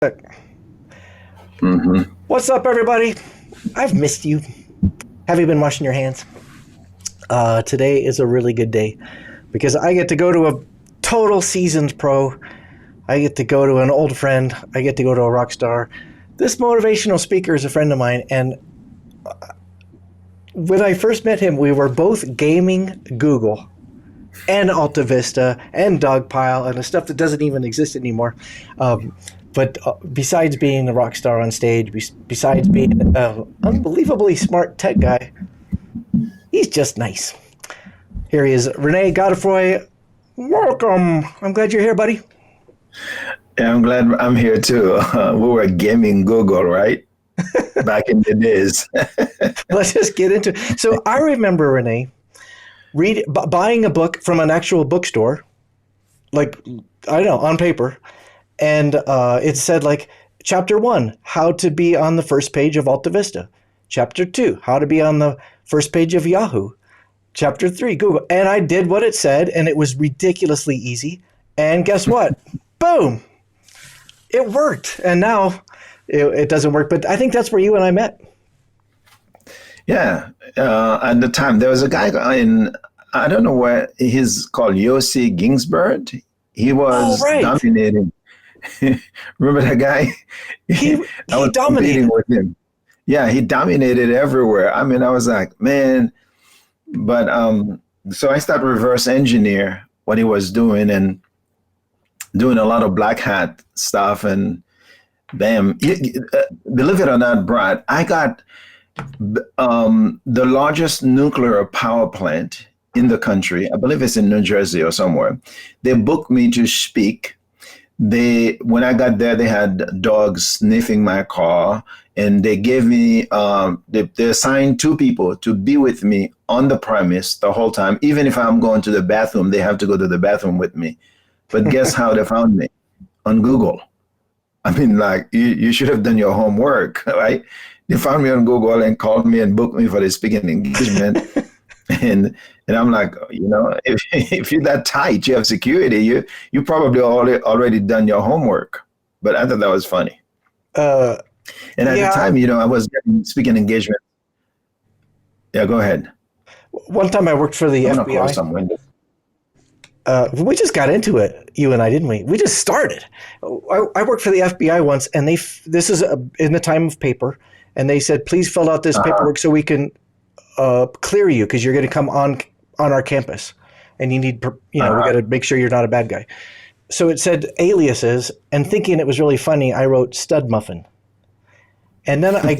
Mm-hmm. What's up, everybody? I've missed you. Have you been washing your hands? Today is a really good day because I get to go to a total seasoned pro. I get to go to an old friend. I get to go to a rock star. This motivational speaker is a friend of mine, and when I first met him, we were both gaming Google and Alta Vista and Dogpile and the stuff that doesn't even exist anymore. But besides being a rock star on stage, besides being an unbelievably smart tech guy, he's just nice. Here he is, Rene Godefroy. Welcome. I'm glad you're here, buddy. Yeah, I'm glad I'm here too. We were gaming Google, right? Back in the days. Let's just get into it. So I remember, Rene, buying a book from an actual bookstore, like, I don't know, on paper, and it said, like, Chapter 1, how to be on the first page of Alta Vista. Chapter 2, how to be on the first page of Yahoo. Chapter 3, Google. And I did what it said, and it was ridiculously easy. And guess what? Boom! It worked. And now it doesn't work. But I think that's where you and I met. Yeah. At the time, there was a guy I don't know where, he's called Yossi Ginsberg. He was dominating. Remember that guy? He was dominated with him. Yeah, he dominated everywhere. I mean, I was like, man. But so I started reverse engineer what he was doing and doing a lot of black hat stuff. And bam, believe it or not, Brad, I got the largest nuclear power plant in the country. I believe it's in New Jersey or somewhere. They booked me to speak. When I got there, they had dogs sniffing my car, and they gave me they assigned two people to be with me on the premise the whole time. Even if I'm going to the bathroom, they have to go to the bathroom with me. But guess how they found me? On Google. I mean, like, you should have done your homework, right? They found me on Google and called me and booked me for the speaking engagement. And I'm like, if you're that tight, you have security, you probably already done your homework. But I thought that was funny. And at the time, I was getting speaking engagement. Yeah, go ahead. One time I worked for the FBI. We just got into it, you and I, didn't we? We just started. I worked for the FBI once, and this is in the time of paper, and they said, please fill out this paperwork so we can clear you because you're going to come on our campus, and you need, we got to make sure you're not a bad guy. So it said aliases, and thinking it was really funny, I wrote stud muffin. And then I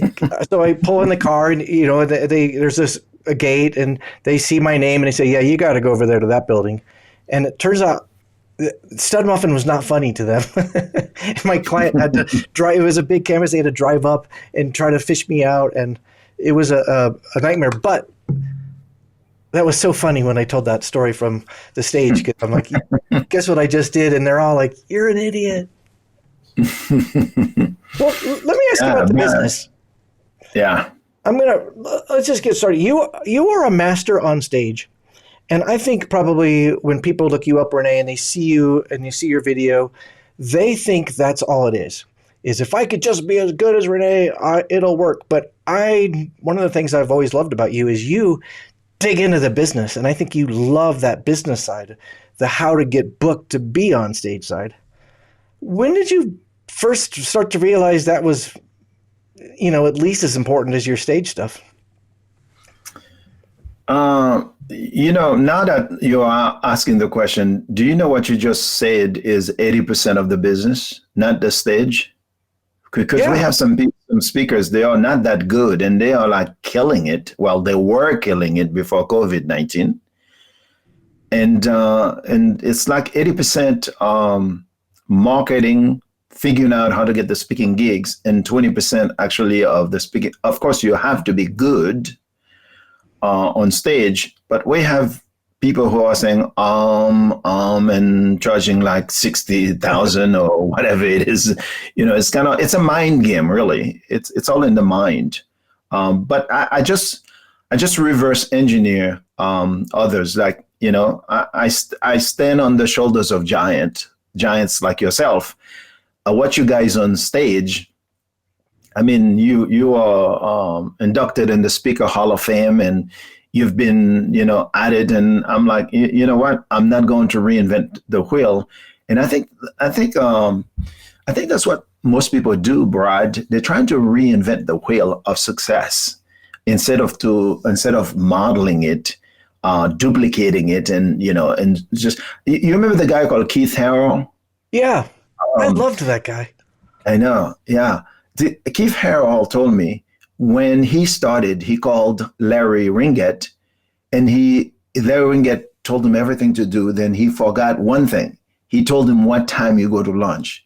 pull in the car, and there's a gate, and they see my name, and they say, yeah, you got to go over there to that building. And it turns out stud muffin was not funny to them. My client had to drive. It was a big campus. They had to drive up and try to fish me out, and it was a nightmare. But that was so funny when I told that story from the stage, because I'm like, guess what I just did? And they're all like, you're an idiot. Well, let me ask you about the business. Yeah. Let's just get started. You are a master on stage. And I think probably when people look you up, Rene, and they see you and you see your video, they think that's all it is if I could just be as good as Rene, it'll work. But one of the things I've always loved about you is you dig into the business. And I think you love that business side, the how to get booked to be on stage side. When did you first start to realize that was, at least as important as your stage stuff? Now that you are asking the question, do you know what you just said is 80% of the business, not the stage? Because we have some speakers, they are not that good, and they are like killing it. Well, they were killing it before COVID-19. And it's like 80% marketing, figuring out how to get the speaking gigs, and 20% actually of the speaking. Of course, you have to be good on stage, but we have people who are saying and charging like 60,000 or whatever it is. It's a mind game, really. It's all in the mind. But I just reverse engineer others. Like, I stand on the shoulders of giants like yourself. I watch you guys on stage. I mean, you are inducted in the Speaker Hall of Fame, and you've been, at it. And I'm like, you know what? I'm not going to reinvent the wheel. And I think that's what most people do, Brad. They're trying to reinvent the wheel of success instead of modeling it, duplicating it, and just. You remember the guy called Keith Harrell? Yeah, I loved that guy. I know. Yeah, Keith Harrell told me when he started, he called Larry Ringett, and Larry Ringett told him everything to do. Then he forgot one thing. He told him what time you go to lunch.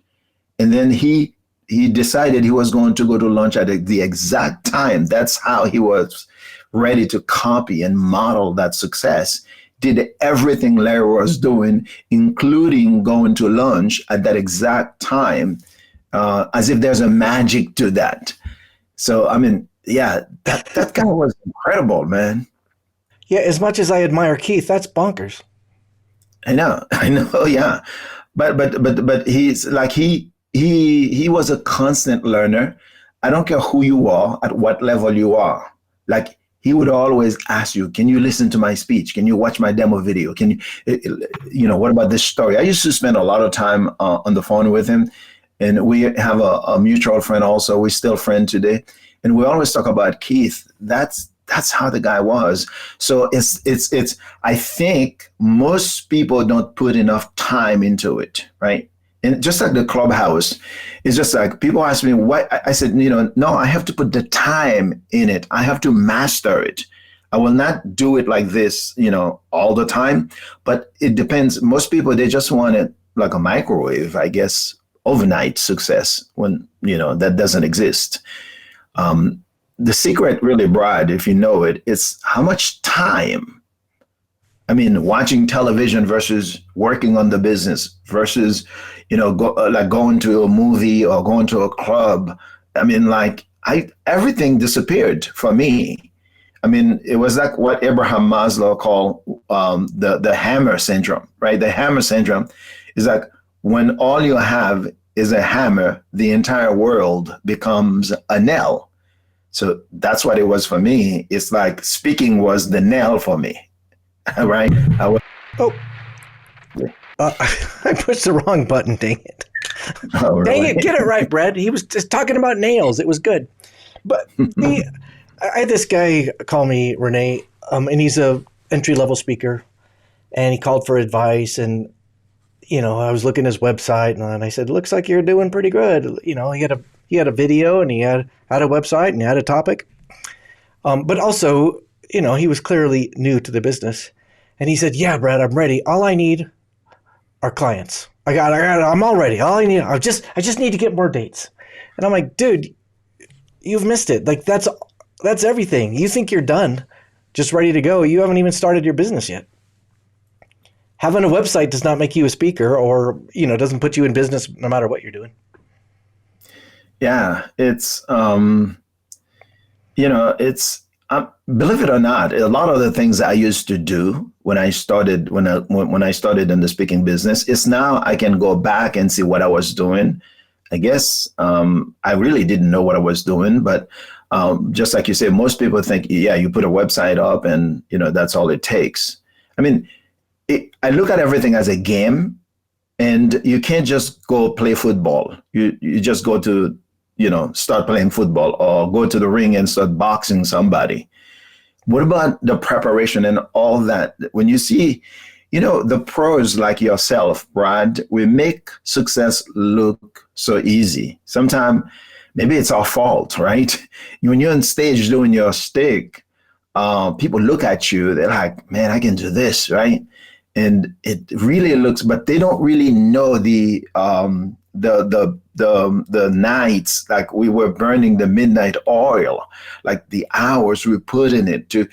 And then he decided he was going to go to lunch at the exact time. That's how he was ready to copy and model that success. Did everything Larry was doing, including going to lunch at that exact time, as if there's a magic to that. So, I mean, yeah, that guy was incredible, man. Yeah, as much as I admire Keith, that's bonkers. I know, yeah. But he's like, he was a constant learner. I don't care who you are, at what level you are. Like, he would always ask you, can you listen to my speech? Can you watch my demo video? Can you, what about this story? I used to spend a lot of time on the phone with him. And we have a mutual friend also. We're still friends today. And we always talk about Keith. That's how the guy was. So it's I think most people don't put enough time into it, right? And just like the Clubhouse, it's just like people ask me why. I said, no, I have to put the time in it. I have to master it. I will not do it like this, all the time. But it depends. Most people, they just want it like a microwave, I guess, overnight success when, that doesn't exist. The secret really, Brad, if you know it, is how much time. I mean, watching television versus working on the business versus, going to a movie or going to a club. I mean, everything disappeared for me. I mean, it was like what Abraham Maslow called the hammer syndrome, right? The hammer syndrome is like when all you have is a hammer, the entire world becomes a nail. So that's what it was for me. It's like speaking was the nail for me, right? I pushed the wrong button, dang it. Oh, really? Dang it, get it right, Brad. He was just talking about nails. It was good. But I had this guy call me Rene, and he's a entry-level speaker, and he called for advice, and I was looking at his website, and I said, looks like you're doing pretty good. He had a video, and he had a website, and he had a topic. But also, he was clearly new to the business. And he said, yeah, Brad, I'm ready. All I need are clients. I'm all ready. All I need, I just need to get more dates. And I'm like, dude, you've missed it. Like, that's everything. You think you're done, just ready to go. You haven't even started your business yet. Having a website does not make you a speaker or, doesn't put you in business no matter what you're doing. Yeah, it's, believe it or not, a lot of the things I used to do when I started, when I started in the speaking business, is now I can go back and see what I was doing. I guess I really didn't know what I was doing, but just like you say, most people think, yeah, you put a website up and, that's all it takes. I mean, I look at everything as a game, and you can't just go play football. You just go to, start playing football or go to the ring and start boxing somebody. What about the preparation and all that? When you see, the pros like yourself, Brad, we make success look so easy. Sometimes maybe it's our fault, right? When you're on stage doing your stick, people look at you, they're like, man, I can do this, right? And it really looks, but they don't really know the nights, like we were burning the midnight oil, like the hours we put in it to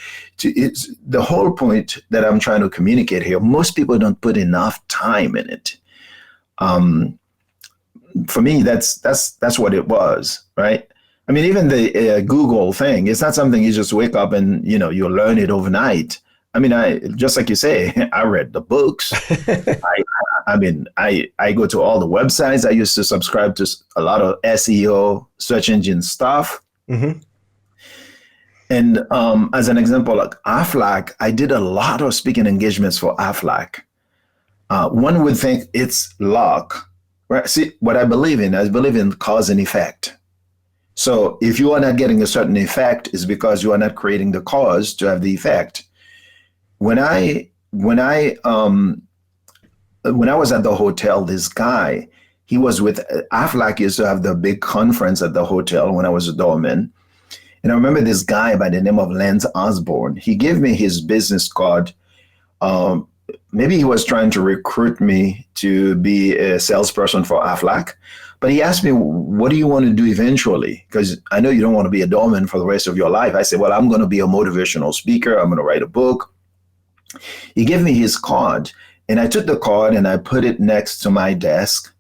it's the whole point that I'm trying to communicate here. Most people don't put enough time in it. For me, that's what it was, right? I mean, even the Google thing, it's not something you just wake up and, you learn it overnight. I mean, I just like you say, I read the books. I go to all the websites. I used to subscribe to a lot of SEO, search engine stuff. Mm-hmm. And as an example, like Aflac, I did a lot of speaking engagements for Aflac. One would think it's luck, right? See, what I believe in cause and effect. So if you are not getting a certain effect, it's because you are not creating the cause to have the effect. When I was at the hotel, this guy, he was with Aflac used to have the big conference at the hotel when I was a doorman. And I remember this guy by the name of Lance Osborne. He gave me his business card. Maybe he was trying to recruit me to be a salesperson for Aflac. But he asked me, what do you want to do eventually? Because I know you don't want to be a doorman for the rest of your life. I said, well, I'm going to be a motivational speaker. I'm going to write a book. He gave me his card. And I took the card and I put it next to my desk.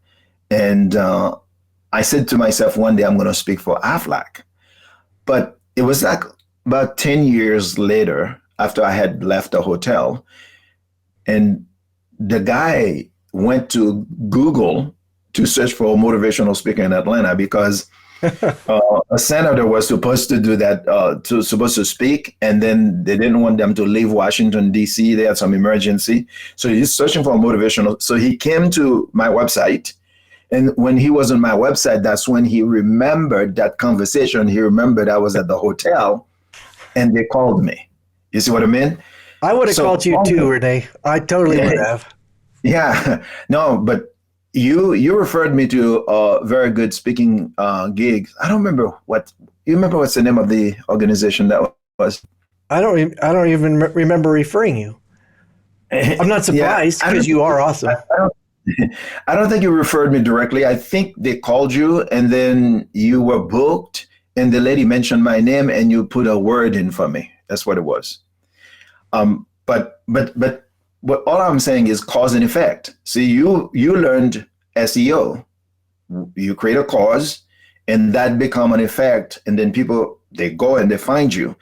And I said to myself, one day I'm going to speak for Aflac. But it was like about 10 years later, after I had left the hotel, and the guy went to Google to search for a motivational speaker in Atlanta because a senator was supposed to do that, supposed to speak, and then they didn't want them to leave Washington, D.C. They had some emergency. So he's searching for a motivational. So he came to my website. And when he was on my website, that's when he remembered that conversation. He remembered I was at the hotel and they called me. You see what I mean? I would have called you too, Rene. I totally would have. Yeah. No, but you referred me to a very good speaking gig. I don't remember you remember what's the name of the organization that was? I don't even remember referring you. I'm not surprised because you are awesome. I don't think you referred me directly. I think they called you and then you were booked and the lady mentioned my name and you put a word in for me. That's what it was. But what all I'm saying is cause and effect. See, you learned SEO. You create a cause and that become an effect. And then people, they go and they find you.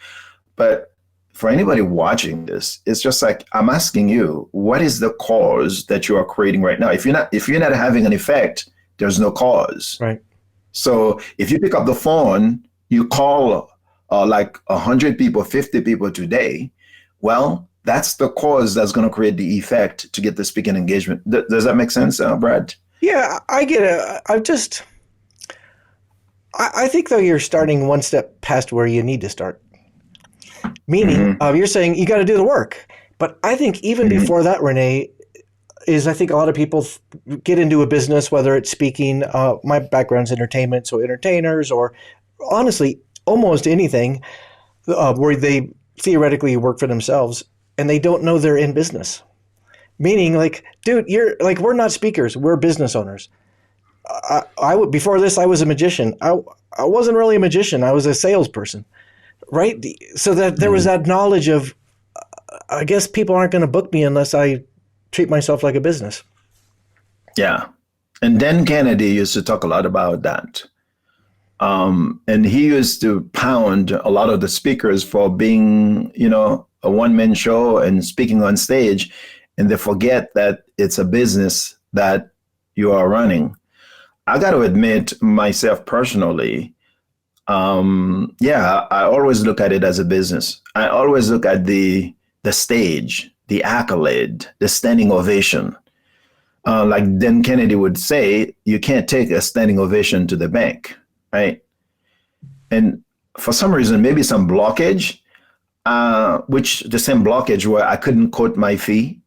But for anybody watching this, it's just like, I'm asking you, what is the cause that you are creating right now? If you're not having an effect, there's no cause. Right. So if you pick up the phone, you call like 100 people, 50 people today, well, that's the cause that's going to create the effect to get the speaking engagement. Does that make sense, Brad? Yeah, I get it. I think though you're starting one step past where you need to start. Meaning, you're saying you got to do the work. But I think even before that, Rene, I think a lot of people get into a business, whether it's speaking, my background's entertainment, so entertainers, or honestly, almost anything where they theoretically work for themselves and they don't know they're in business. Meaning like, dude, we're not speakers, we're business owners. Before this, I was a magician. I wasn't really a magician. I was a salesperson. Right. So that there was that knowledge of, I guess people aren't going to book me unless I treat myself like a business. Yeah. And Dan Kennedy used to talk a lot about that. And he used to pound a lot of the speakers for being, a one-man show and speaking on stage. And they forget that it's a business that you are running. I got to admit myself personally, I always look at it as a business. I always look at the stage, the accolade, the standing ovation. Like Dan Kennedy would say, you can't take a standing ovation to the bank, right? And for some reason, maybe some blockage, which the same blockage where I couldn't quote my fee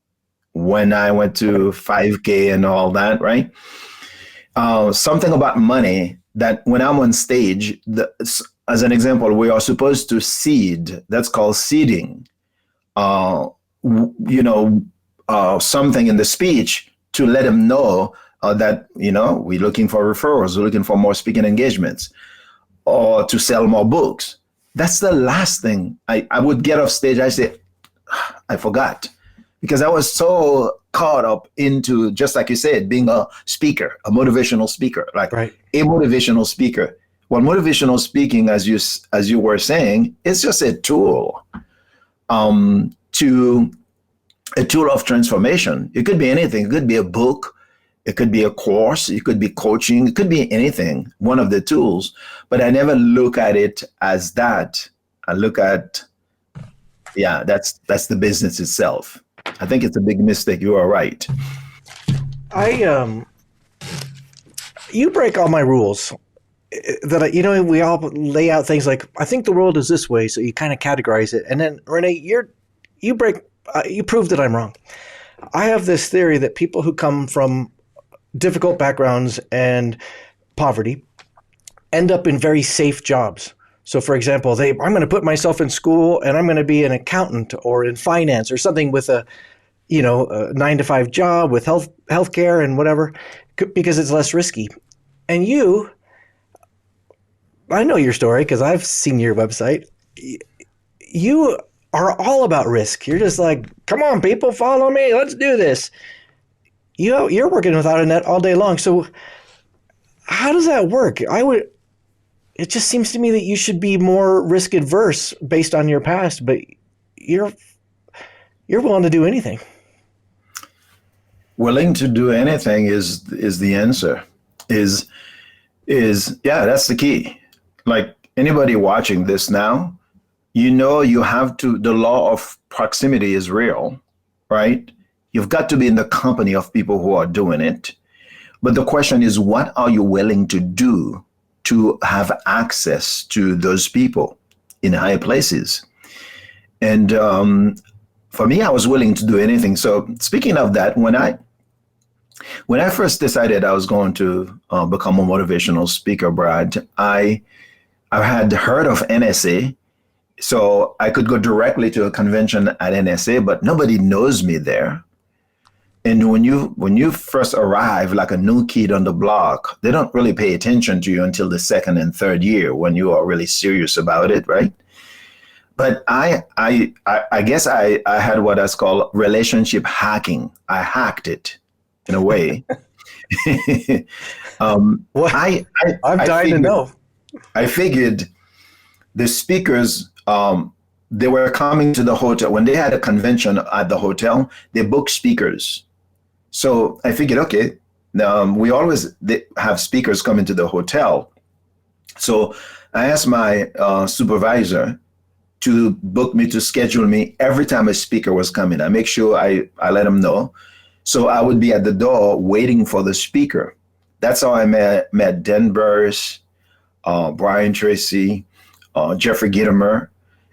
when I went to 5K and all that, right? Something about money that when I'm on stage, as an example, we are supposed to seed. That's called seeding. Something in the speech to let them know that, we're looking for referrals, we're looking for more speaking engagements, or to sell more books. That's the last thing. I would get off stage, I say, I forgot. Because I was so caught up into, just like you said, being a speaker, a motivational speaker, like right. A motivational speaker. Well, motivational speaking, as you were saying, is just a tool. to a tool of transformation. It could be anything. It could be a book. It could be a course. It could be coaching. It could be anything, one of the tools. But I never look at it as that. I look at, that's the business itself. I think it's a big mistake. You are right. You break all my rules. That we all lay out things like, I think the world is this way, so you kind of categorize it. And then Rene, you prove that I'm wrong. I have this theory that people who come from difficult backgrounds and poverty end up in very safe jobs. So, for example, I'm going to put myself in school and I'm going to be an accountant or in finance or something with a 9-to-5 job with healthcare and whatever, because it's less risky. And I know your story because I've seen your website. You are all about risk. You're just like, come on, people, follow me. Let's do this. You're working without a net all day long. So how does that work? It just seems to me that you should be more risk adverse based on your past, but you're willing to do anything. Willing to do anything is the answer. That's the key. Like anybody watching this now, you have to, the law of proximity is real, right? You've got to be in the company of people who are doing it. But the question is, what are you willing to do to have access to those people in high places? And for me, I was willing to do anything. So speaking of that, when I first decided I was going to become a motivational speaker, Brad, I had heard of NSA. So I could go directly to a convention at NSA, but nobody knows me there. And when you first arrive like a new kid on the block, they don't really pay attention to you until the second and third year when you are really serious about it, right? But I guess I had what I call relationship hacking. I hacked it in a way. I'm dying to know. I figured the speakers, they were coming to the hotel. When they had a convention at the hotel, they booked speakers. So I figured, okay, we always have speakers coming to the hotel. So I asked my supervisor to book me, to schedule me every time a speaker was coming. I make sure I let him know. So I would be at the door waiting for the speaker. That's how I met Dan Burris, Brian Tracy, Jeffrey Gitomer.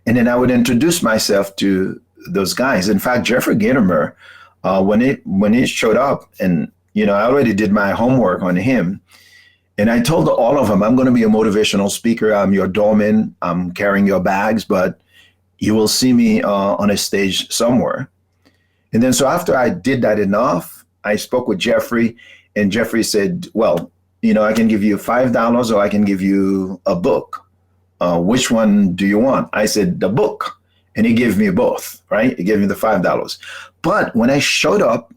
And then I would introduce myself to those guys. In fact, Jeffrey Gitomer, when he showed up, and I already did my homework on him, and I told all of them, I'm going to be a motivational speaker. I'm your doorman. I'm carrying your bags, but you will see me on a stage somewhere. And then so after I did that enough, I spoke with Jeffrey, and Jeffrey said, well, I can give you $5 or I can give you a book. Which one do you want? I said, the book. And he gave me both, right? He gave me the $5. But when I showed up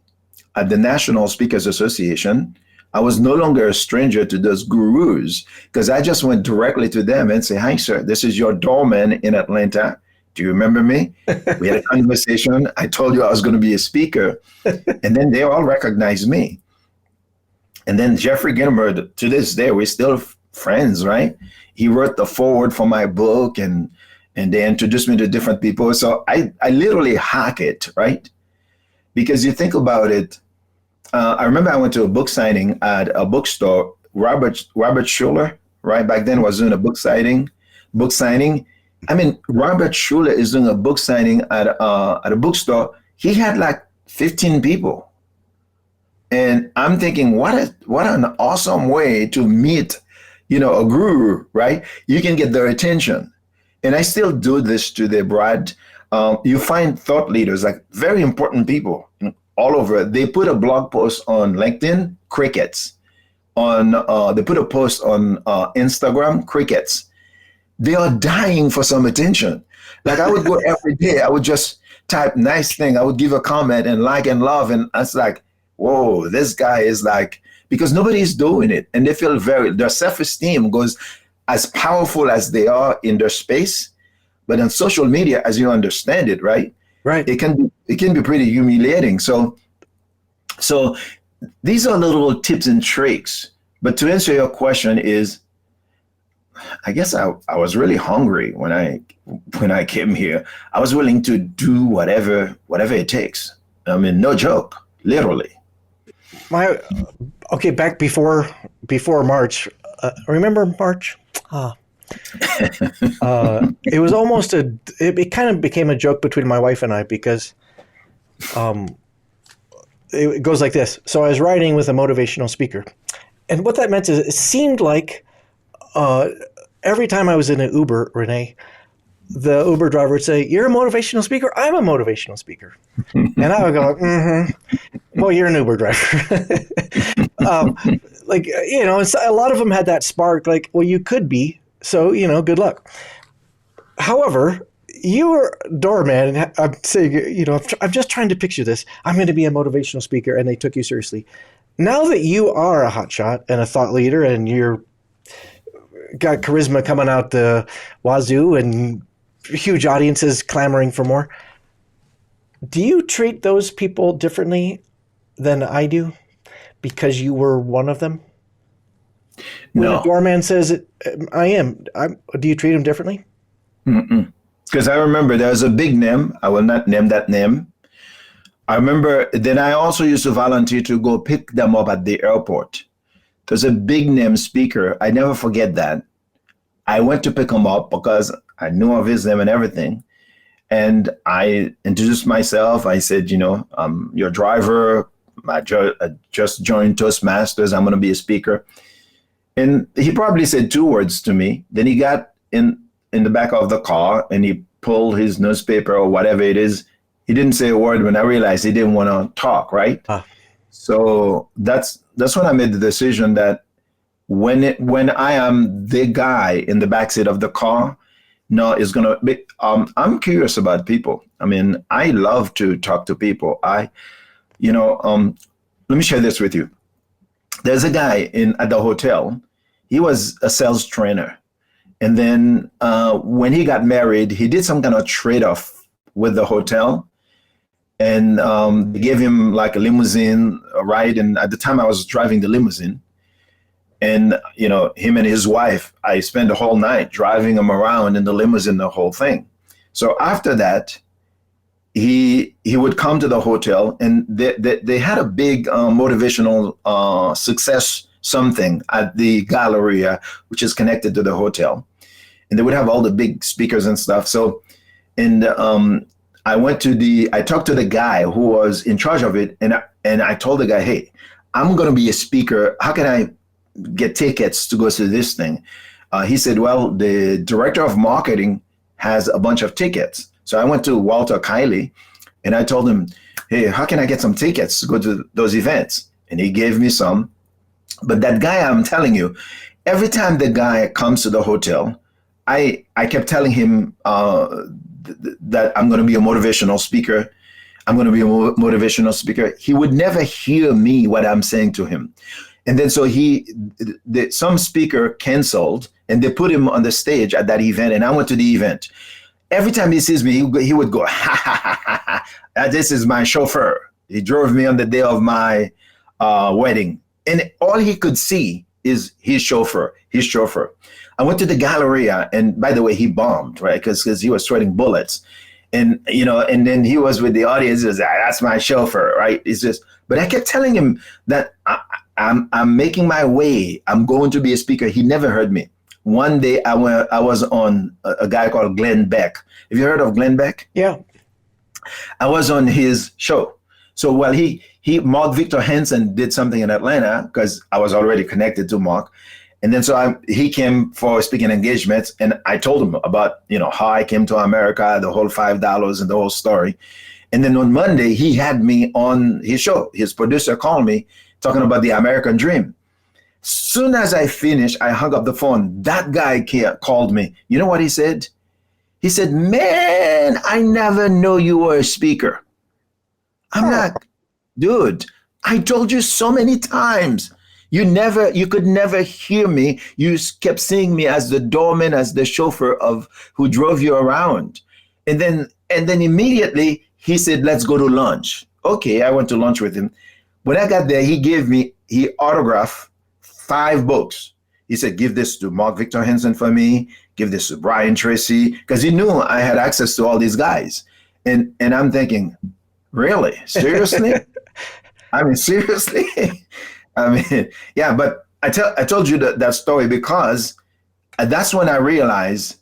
at the National Speakers Association, I was no longer a stranger to those gurus, because I just went directly to them and say, hi, sir, this is your doorman in Atlanta. Do you remember me? We had a conversation. I told you I was going to be a speaker. And then they all recognized me. And then Jeffrey Gitomer, to this day, we're still friends, right? He wrote the foreword for my book, and they introduced me to different people. So I literally hack it, right? Because you think about it, I remember I went to a book signing at a bookstore. Robert Schuller, right, back then was doing a book signing. I mean, Robert Schuller is doing a book signing at a bookstore. He had like 15 people. And I'm thinking, what an awesome way to meet, a guru, right? You can get their attention. And I still do this today, Brad. You find thought leaders, like very important people all over. They put a blog post on LinkedIn, crickets. They put a post on Instagram, crickets. They are dying for some attention. Like I would go every day, I would just type nice thing. I would give a comment and like and love. And it's like, whoa, this guy is like, because nobody's doing it. And they feel their self-esteem goes as powerful as they are in their space. But on social media, as you understand it, right? Right. It can be pretty humiliating. So these are little tips and tricks. But to answer your question is, I guess I was really hungry when I came here. I was willing to do whatever it takes. I mean, no joke, literally. Back before March. Remember March? It was almost it kind of became a joke between my wife and I because it goes like this. So I was riding with a motivational speaker. And what that meant is it seemed like every time I was in an Uber, Rene, the Uber driver would say, "You're a motivational speaker? I'm a motivational speaker." And I would go, "Mm-hmm. Well, you're an Uber driver." A lot of them had that spark like, well, you could be. So, good luck. However, you were doorman, and I'm saying, I'm just trying to picture this. I'm going to be a motivational speaker, and they took you seriously. Now that you are a hotshot and a thought leader, and you're got charisma coming out the wazoo, and huge audiences clamoring for more, do you treat those people differently than I do because you were one of them? When No. a doorman says, I am, do you treat him differently? Because I remember there was a big name. I will not name that name. I remember then I also used to volunteer to go pick them up at the airport. There's a big name speaker. I never forget that. I went to pick him up because I knew of his name and everything. And I introduced myself. I said, I'm your driver. I just joined Toastmasters. I'm going to be a speaker. And he probably said 2 words to me. Then he got in the back of the car and he pulled his newspaper or whatever it is. He didn't say a word when I realized he didn't want to talk, right? So that's when I made the decision that when I am the guy in the backseat of the car, no, it's gonna be. I'm curious about people. I mean, I love to talk to people. Let me share this with you. There's a guy at the hotel. He was a sales trainer. And then when he got married, he did some kind of trade-off with the hotel. And they gave him like a limousine ride. And at the time I was driving the limousine. And, him and his wife, I spent the whole night driving him around in the limousine, the whole thing. So after that, he would come to the hotel, and they had a big motivational success something at the Galleria, which is connected to the hotel. And they would have all the big speakers and stuff. So, and I talked to the guy who was in charge of it, and I told the guy, hey, I'm going to be a speaker. How can I get tickets to go to this thing? He said, well, the director of marketing has a bunch of tickets. So I went to Walter Kiley and I told him, hey, how can I get some tickets to go to those events? And he gave me some. But that guy, I'm telling you, every time the guy comes to the hotel, I kept telling him that I'm going to be a motivational speaker. I'm going to be a motivational speaker. He would never hear me, what I'm saying to him. And then so some speaker canceled and they put him on the stage at that event. And I went to the event. Every time he sees me, he would go, ha, ha, ha, ha, ha. This is my chauffeur. He drove me on the day of my wedding. And all he could see is his chauffeur. I went to the Galleria, and by the way, he bombed, right? Because he was sweating bullets. And, and then he was with the audience. He was like, that's my chauffeur, right? It's just, but I kept telling him that I'm making my way. I'm going to be a speaker. He never heard me. One day I was on a guy called Glenn Beck. Have you heard of Glenn Beck? Yeah. I was on his show. So while Mark Victor Hansen did something in Atlanta, because I was already connected to Mark. And then so he came for speaking engagements, and I told him about, how I came to America, the whole $5 and the whole story. And then on Monday, he had me on his show. His producer called me talking about the American dream. Soon as I finished, I hung up the phone. That guy called me. You know what he said? He said, man, I never knew you were a speaker. I'm like, dude, I told you so many times. You could never hear me. You kept seeing me as the doorman, as the chauffeur who drove you around. And then immediately he said, let's go to lunch. Okay, I went to lunch with him. When I got there, he autographed 5 books. He said, give this to Mark Victor Hansen for me, give this to Brian Tracy, because he knew I had access to all these guys. And I'm thinking, really? Seriously? I mean, seriously? I mean, yeah, but I told you that story because that's when I realized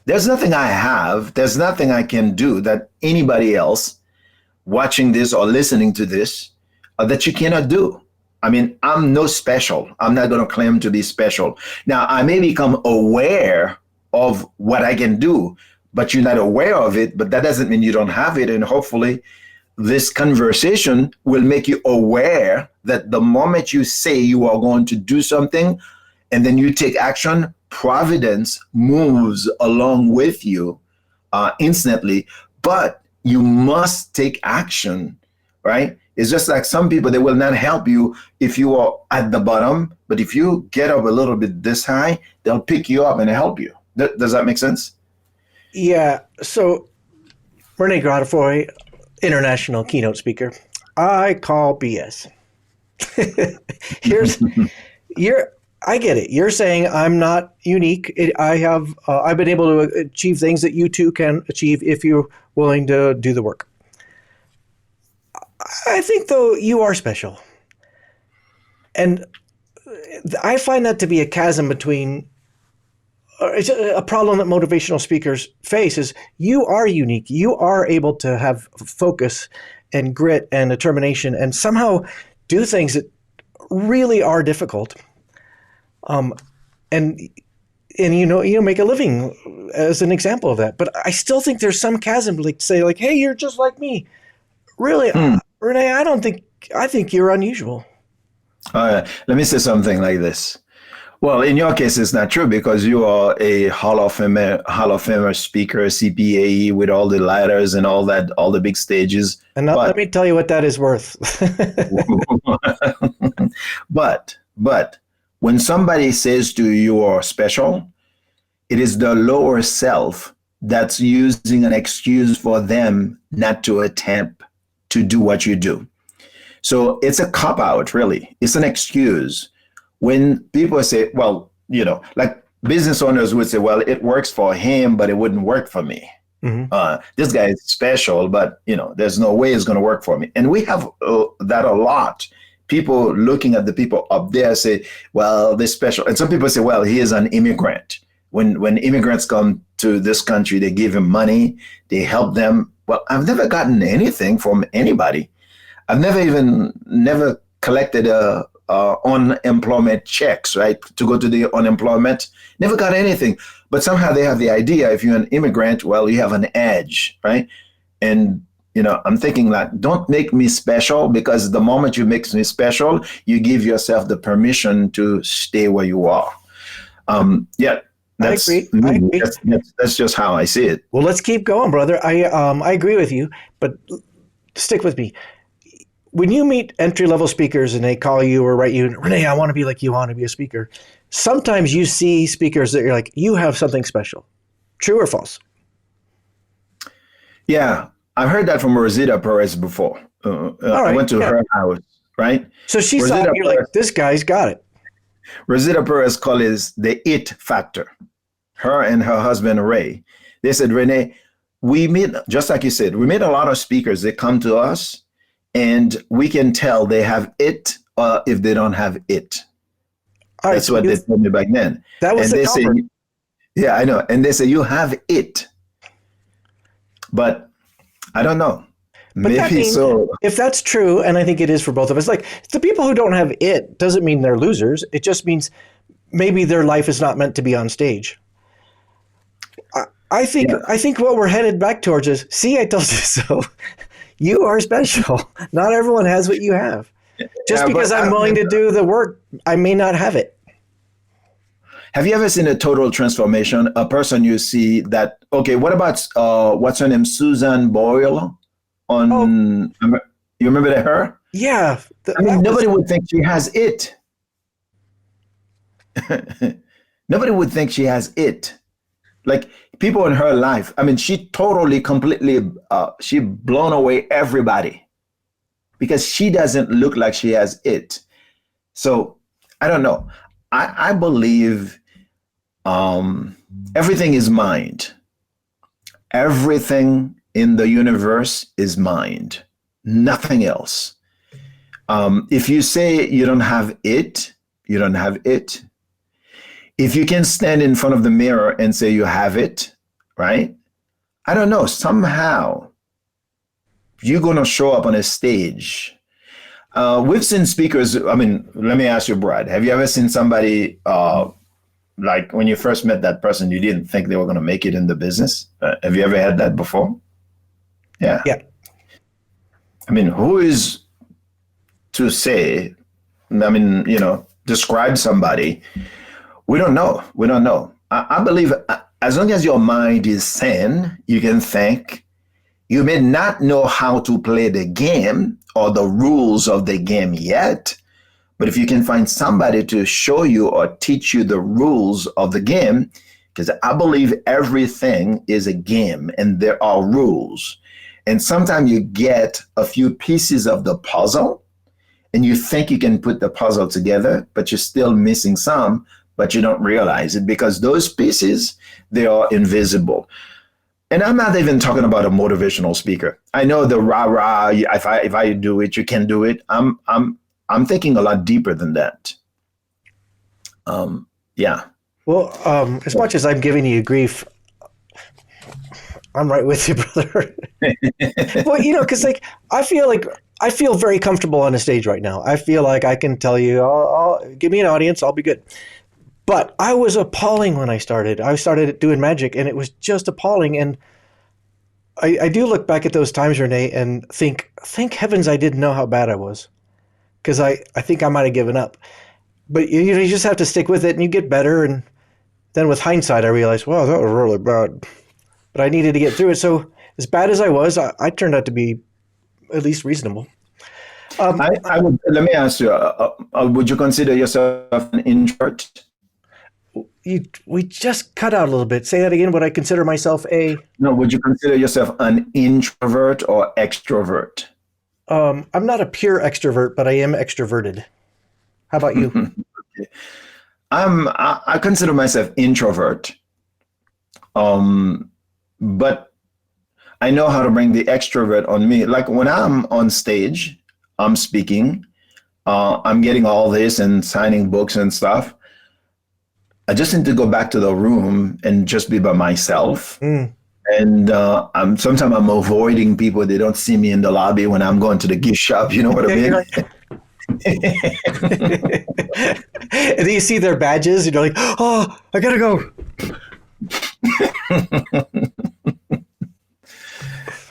there's nothing I have, there's nothing I can do that anybody else watching this or listening to this that you cannot do. I mean, I'm no special. I'm not going to claim to be special. Now, I may become aware of what I can do, but you're not aware of it, but that doesn't mean you don't have it. And hopefully this conversation will make you aware that the moment you say you are going to do something and then you take action, providence moves along with you instantly, but you must take action, right? It's just like some people, they will not help you if you are at the bottom, but if you get up a little bit this high, they'll pick you up and help you. Does that make sense? Yeah. So Rene Godefroy, international keynote speaker, I call BS. I get it. You're saying I'm not unique. I've been able to achieve things that you too can achieve if you're willing to do the work. I think, though, you are special. And I find that to be a chasm between it's a problem that motivational speakers face is you are unique. You are able to have focus and grit and determination and somehow do things that really are difficult. And make a living as an example of that. But I still think there's some chasm to say, hey, you're just like me. Really, Rene, I think you're unusual. Let me say something like this. Well, in your case, it's not true because you are a Hall of Famer speaker, CPAE with all the ladders and all that, all the big stages. And let me tell you what that is worth. But when somebody says to you, you are special, it is the lower self that's using an excuse for them not to attempt to do what you do. So it's a cop-out, really. It's an excuse. When people say, well, like business owners would say, well, it works for him, but it wouldn't work for me. Mm-hmm. This guy is special, but, there's no way it's going to work for me. And we have that a lot. People looking at the people up there say, well, they're special. And some people say, well, he is an immigrant. When immigrants come to this country, they give him money, they help them. Well, I've never gotten anything from anybody. I've never collected unemployment checks, right? To go to the unemployment, never got anything. But somehow they have the idea if you're an immigrant, well, you have an edge, right? And, I'm thinking that don't make me special because the moment you make me special, you give yourself the permission to stay where you are. That's, I agree. That's just how I see it. Well, let's keep going, brother. I agree with you, but stick with me. When you meet entry-level speakers and they call you or write you, Rene, I want to be like you, I want to be a speaker. Sometimes you see speakers that you're like, you have something special. True or false? Yeah, I've heard that from Rosita Perez before. I went to her house, right? So she saw it, you're like, this guy's got it. Rosita Perez calls it the it factor. Her and her husband, Ray. They said, Rene, we meet, just like you said, we meet a lot of speakers. They come to us and we can tell they have it if they don't have it. That's what they told me back then. That was and they say, yeah, I know. And they say, you have it. But I don't know. But maybe so. If that's true, and I think it is for both of us, like the people who don't have it doesn't mean they're losers. It just means maybe their life is not meant to be on stage. I think what we're headed back towards is, see, I told you so. You are special. Not everyone has what you have. Just because I'm willing to do the work, I may not have it. Have you ever seen a total transformation? A person you see that, okay, what about, what's her name? Susan Boyle? You remember that her? Yeah. Nobody would think she has it. Nobody would think she has it. Like people in her life, I mean, she totally, completely, she blown away everybody because she doesn't look like she has it. So I don't know. I believe everything is mind. Everything in the universe is mind, nothing else. If you say you don't have it, you don't have it. If you can stand in front of the mirror and say you have it, right? I don't know, somehow you're going to show up on a stage. We've seen speakers. I mean, let me ask you, Brad, have you ever seen somebody like when you first met that person, you didn't think they were going to make it in the business? Have you ever had that before? Yeah. Yeah. I mean, who is to say, I mean, describe somebody? We don't know. We don't know. I believe as long as your mind is sane, you can think. You may not know how to play the game or the rules of the game yet, but if you can find somebody to show you or teach you the rules of the game, because I believe everything is a game and there are rules. And sometimes you get a few pieces of the puzzle and you think you can put the puzzle together, but you're still missing some, but you don't realize it because those pieces, they are invisible. And I'm not even talking about a motivational speaker. I know the rah-rah, if I do it, you can do it. I'm thinking a lot deeper than that. Yeah. Well, as much as I'm giving you grief, I'm right with you, brother. Well, because I feel very comfortable on a stage right now. I feel like I can tell you, I'll give me an audience, I'll be good. But I was appalling when I started. I started doing magic, and it was just appalling. And I do look back at those times, Rene, and think heavens I didn't know how bad I was, because I think I might have given up. But you just have to stick with it, and you get better. And then with hindsight, I realized, wow, that was really bad. But I needed to get through it. So as bad as I was, I turned out to be at least reasonable. Let me ask you, would you consider yourself an introvert? We just cut out a little bit. Say that again. Would I consider myself No, would you consider yourself an introvert or extrovert? I'm not a pure extrovert, but I am extroverted. How about you? Okay. I consider myself introvert. But I know how to bring the extrovert on me. Like when I'm on stage, I'm speaking, I'm getting all this and signing books and stuff. I just need to go back to the room and just be by myself. Mm. And sometimes I'm avoiding people. They don't see me in the lobby when I'm going to the gift shop. You know what I mean? And then you see their badges and you're like, oh, I gotta go.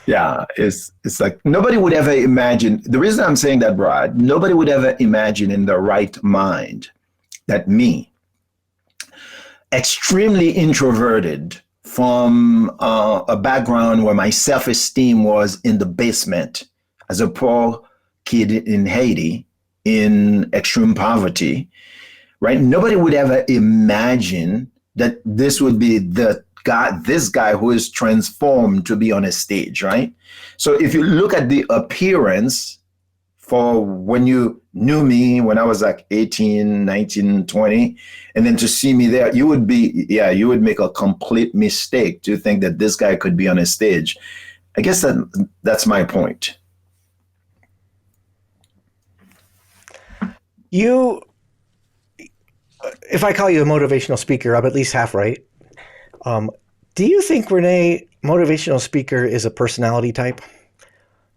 Yeah, it's like nobody would ever imagine. The reason I'm saying that, Brad, nobody would ever imagine in their right mind that me, extremely introverted from a background where my self-esteem was in the basement as a poor kid in Haiti in extreme poverty, right? Nobody would ever imagine that this would be this guy who is transformed to be on a stage, right? So if you look at the appearance for when you knew me when I was like 18, 19, 20, and then to see me there, you would make a complete mistake to think that this guy could be on a stage. I guess that's my point. If I call you a motivational speaker, I'm at least half right. Do you think, Rene, motivational speaker is a personality type,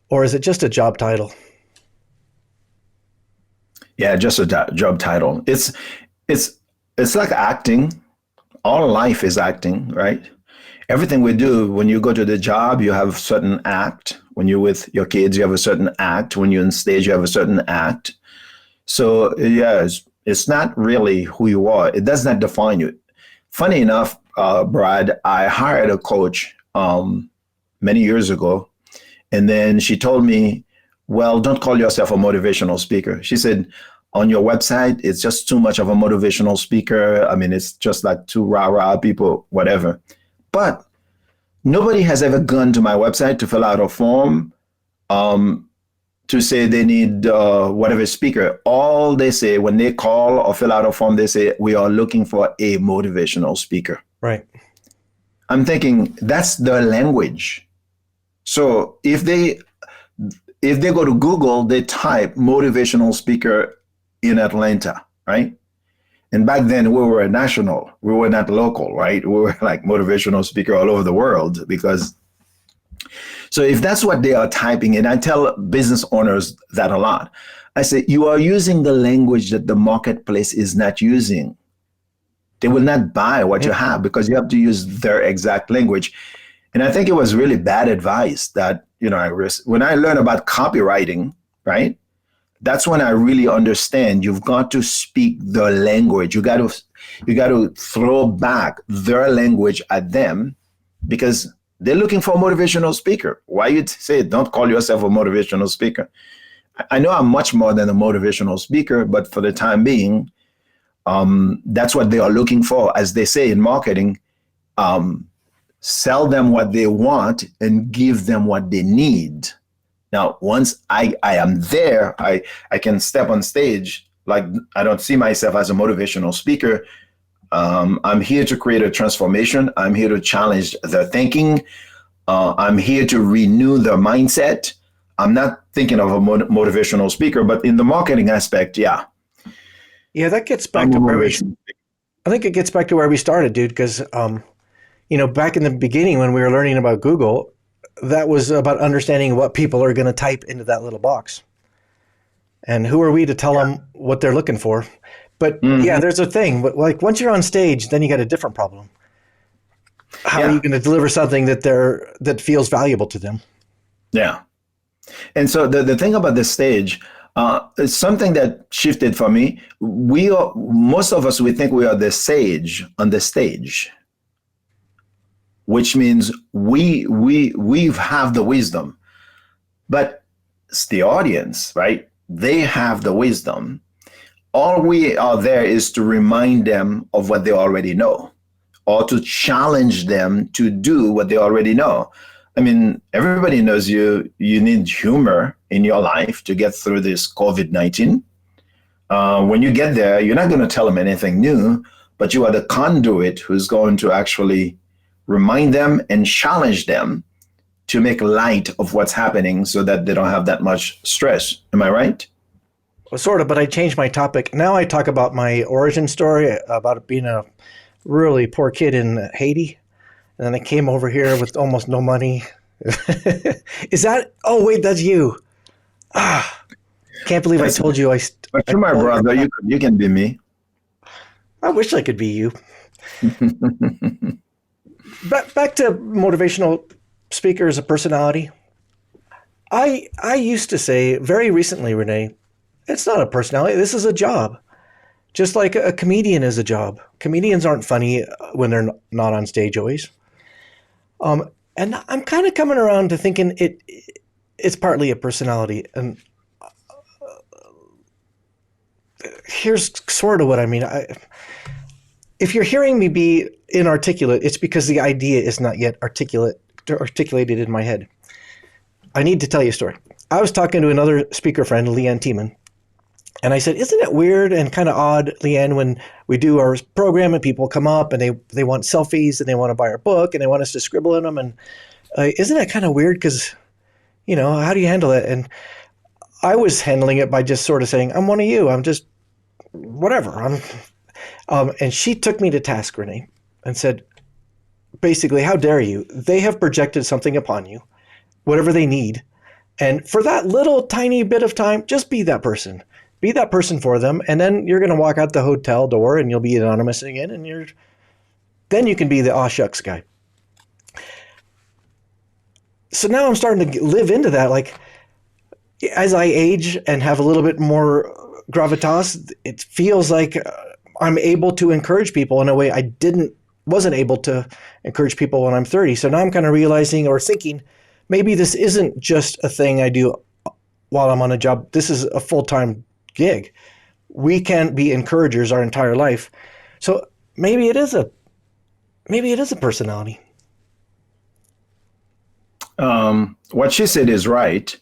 or is it just a job title? Yeah, just a job title. It's like acting. All life is acting, right? Everything we do, when you go to the job, you have a certain act. When you're with your kids, you have a certain act. When you're on stage, you have a certain act. So yeah, it's not really who you are. It does not define you. Funny enough, Brad, I hired a coach many years ago, and then she told me, well, don't call yourself a motivational speaker. She said, on your website, it's just too much of a motivational speaker. I mean, it's just like too rah-rah people, whatever. But nobody has ever gone to my website to fill out a form to say they need whatever speaker. All they say when they call or fill out a form, they say, we are looking for a motivational speaker. Right. I'm thinking that's their language. So if they go to Google, they type motivational speaker in Atlanta, right? And back then we were national. We were not local, right? We were like motivational speaker all over the world because. So if that's what they are typing, and I tell business owners that a lot, I say, you are using the language that the marketplace is not using. They will not buy what you have because you have to use their exact language. And I think it was really bad advice that, when I learned about copywriting, right? That's when I really understand you've got to speak the language. You got to throw back their language at them because they're looking for a motivational speaker. Why you say don't call yourself a motivational speaker? I know I'm much more than a motivational speaker, but for the time being, that's what they are looking for. As they say in marketing, sell them what they want and give them what they need. Now, once I am there, I can step on stage. Like, I don't see myself as a motivational speaker. I'm here to create a transformation. I'm here to challenge their thinking. I'm here to renew their mindset. I'm not thinking of a motivational speaker, but in the marketing aspect, yeah. Yeah, that gets back to where I think it gets back to where we started, dude, because, back in the beginning when we were learning about Google, that was about understanding what people are going to type into that little box. And who are we to tell them what they're looking for? But yeah, there's a thing. But like once you're on stage, then you got a different problem. How are you going to deliver something that feels valuable to them? Yeah. And so the thing about this stage, it's something that shifted for me. Most of us, we think we are the sage on the stage, which means we have the wisdom, but it's the audience, right? They have the wisdom. All we are there is to remind them of what they already know, or to challenge them to do what they already know. I mean, everybody knows you need humor in your life to get through this COVID-19. When you get there, you're not going to tell them anything new, but you are the conduit who's going to actually remind them and challenge them to make light of what's happening so that they don't have that much stress. Am I right? Well, sort of, but I changed my topic. Now I talk about my origin story, about being a really poor kid in Haiti. And then I came over here with almost no money. Is that? Oh, wait, that's you. Can't believe I told you. But you're my brother. You can be me. I wish I could be you. Back to motivational speaker as a personality. I used to say very recently, Rene, it's not a personality. This is a job. Just like a comedian is a job. Comedians aren't funny when they're not on stage always. And I'm kind of coming around to thinking it's partly a personality. And here's sort of what I mean. If you're hearing me be inarticulate, it's because the idea is not yet articulated in my head. I need to tell you a story. I was talking to another speaker friend, Leanne Tiemann, and I said, isn't it weird and kind of odd, Leanne, when we do our program and people come up and they want selfies and they want to buy our book and they want us to scribble in them, and isn't that kind of weird because, how do you handle it? And I was handling it by just sort of saying, I'm one of you. I'm just whatever. And she took me to task, Rene, and said, basically, how dare you? They have projected something upon you, whatever they need. And for that little tiny bit of time, just be that person. Be that person for them. And then you're going to walk out the hotel door and you'll be anonymous again. And then you can be the aw shucks guy. So now I'm starting to live into that. Like, as I age and have a little bit more gravitas, it feels like I'm able to encourage people in a way I wasn't able to encourage people when I'm 30. So now I'm kind of realizing or thinking, maybe this isn't just a thing I do while I'm on a job. This is a full-time gig. We can't be encouragers our entire life. So maybe it is a personality. What she said is right.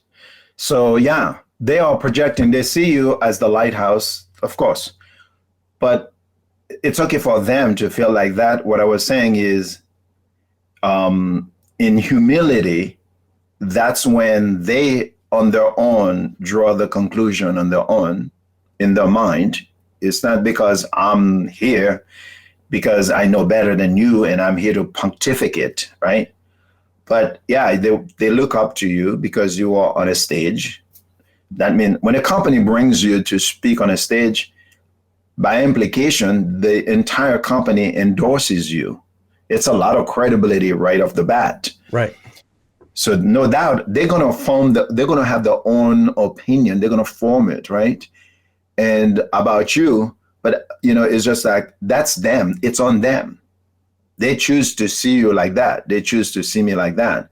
So yeah, they are projecting. They see you as the lighthouse, of course, but it's okay for them to feel like that. What I was saying is, in humility, that's when they on their own draw the conclusion on their own in their mind. It's not because I'm here because I know better than you and I'm here to pontificate, right? But yeah, they look up to you because you are on a stage. That means when a company brings you to speak on a stage, by implication, the entire company endorses you. It's a lot of credibility right off the bat. Right. So no doubt they're gonna have their own opinion. They're gonna form it, right? And about you, but it's just like that's them. It's on them. They choose to see you like that. They choose to see me like that.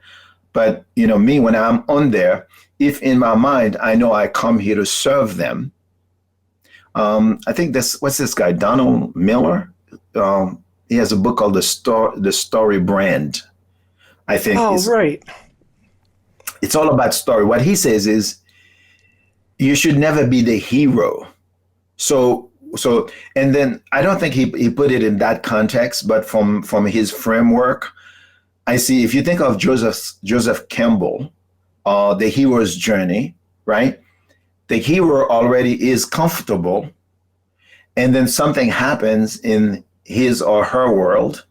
But me, when I'm on there, if in my mind I know I come here to serve them, I think what's this guy, Donald Miller? He has a book called The Story Brand. I think. Oh, right. It's all about story. What he says is you should never be the hero. So, and then I don't think he put it in that context, but from his framework, I see, if you think of Joseph Campbell, The Hero's Journey, right? The hero already is comfortable, and then something happens in his or her world,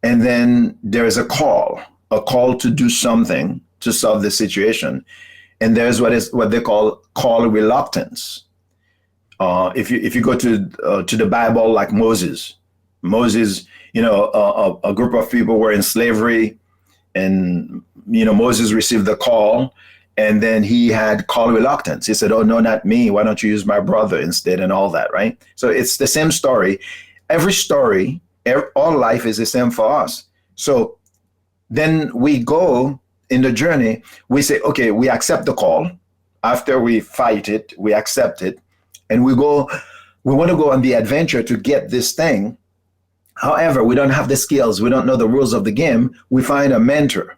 and then there's a call to do something to solve the situation. And there's what they call reluctance. If you go to the Bible, like Moses, a group of people were in slavery, and Moses received the call, and then he had call reluctance. He said, "Oh no, not me. Why don't you use my brother instead?" And all that, right? So it's the same story. Every story, all life is the same for us. So then we go in the journey. We say, okay, we accept the call. After we fight it, we accept it. And we want to go on the adventure to get this thing. However, we don't have the skills. We don't know the rules of the game. We find a mentor.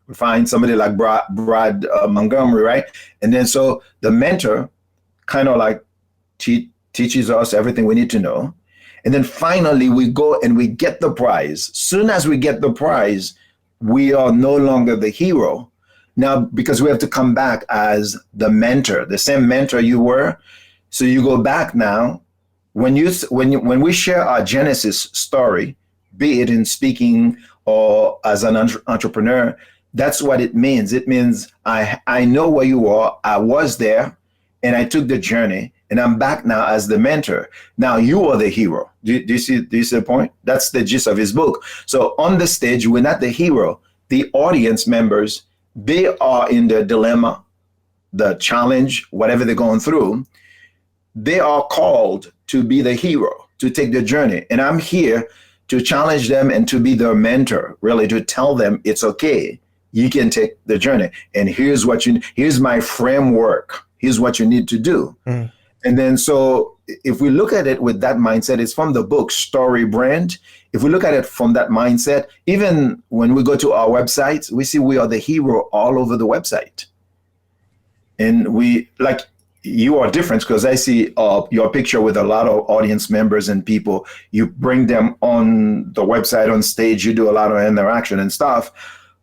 We find somebody like Brad Montgomery, right? And then so the mentor kind of like teaches us everything we need to know. And then finally we go and we get the prize. Soon as we get the prize, we are no longer the hero. Now, because we have to come back as the mentor, the same mentor you were. So you go back now. When we share our Genesis story, be it in speaking or as an entrepreneur, that's what it means. It means I know where you are. I was there, and I took the journey, and I'm back now as the mentor. Now you are the hero. Do you see the point? That's the gist of his book. So on the stage, we're not the hero. The audience members, they are in the dilemma, the challenge, whatever they're going through. They are called to be the hero, to take the journey. And I'm here to challenge them and to be their mentor, really to tell them it's okay. You can take the journey. And here's my framework. Here's what you need to do. Mm. And then so if we look at it with that mindset, it's from the book Story Brand. If we look at it from that mindset, even when we go to our website, we see we are the hero all over the website. And you are different because I see your picture with a lot of audience members and people. You bring them on the website, on stage, you do a lot of interaction and stuff.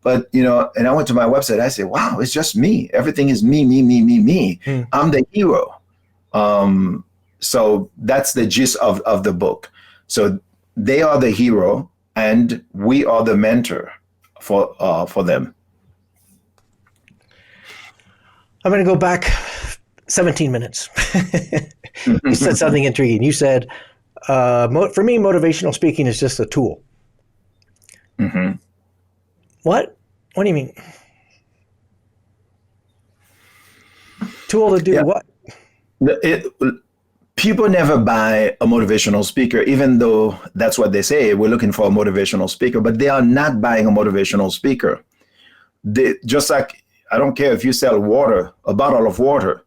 But, and I went to my website, I said, wow, it's just me. Everything is me, me, me, me, me. Mm. I'm the hero. So that's the gist of the book. So they are the hero and we are the mentor for them. I'm going to go back 17 minutes. You said something intriguing. You said, for me, motivational speaking is just a tool. Mm-hmm. What? What do you mean? Tool to do what? People never buy a motivational speaker, even though that's what they say. We're looking for a motivational speaker, but they are not buying a motivational speaker. They, just like, I don't care if you sell water, a bottle of water.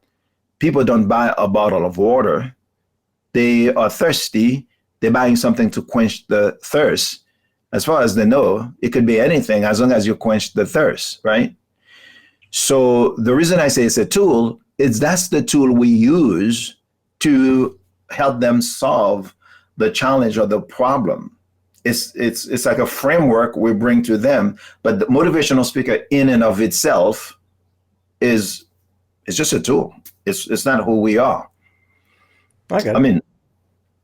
People don't buy a bottle of water. They are thirsty. They're buying something to quench the thirst. As far as they know, it could be anything as long as you quench the thirst, right? So the reason I say it's a tool is that's the tool we use to help them solve the challenge or the problem. It's like a framework we bring to them, but the motivational speaker in and of itself is just a tool. It's not who we are. I mean,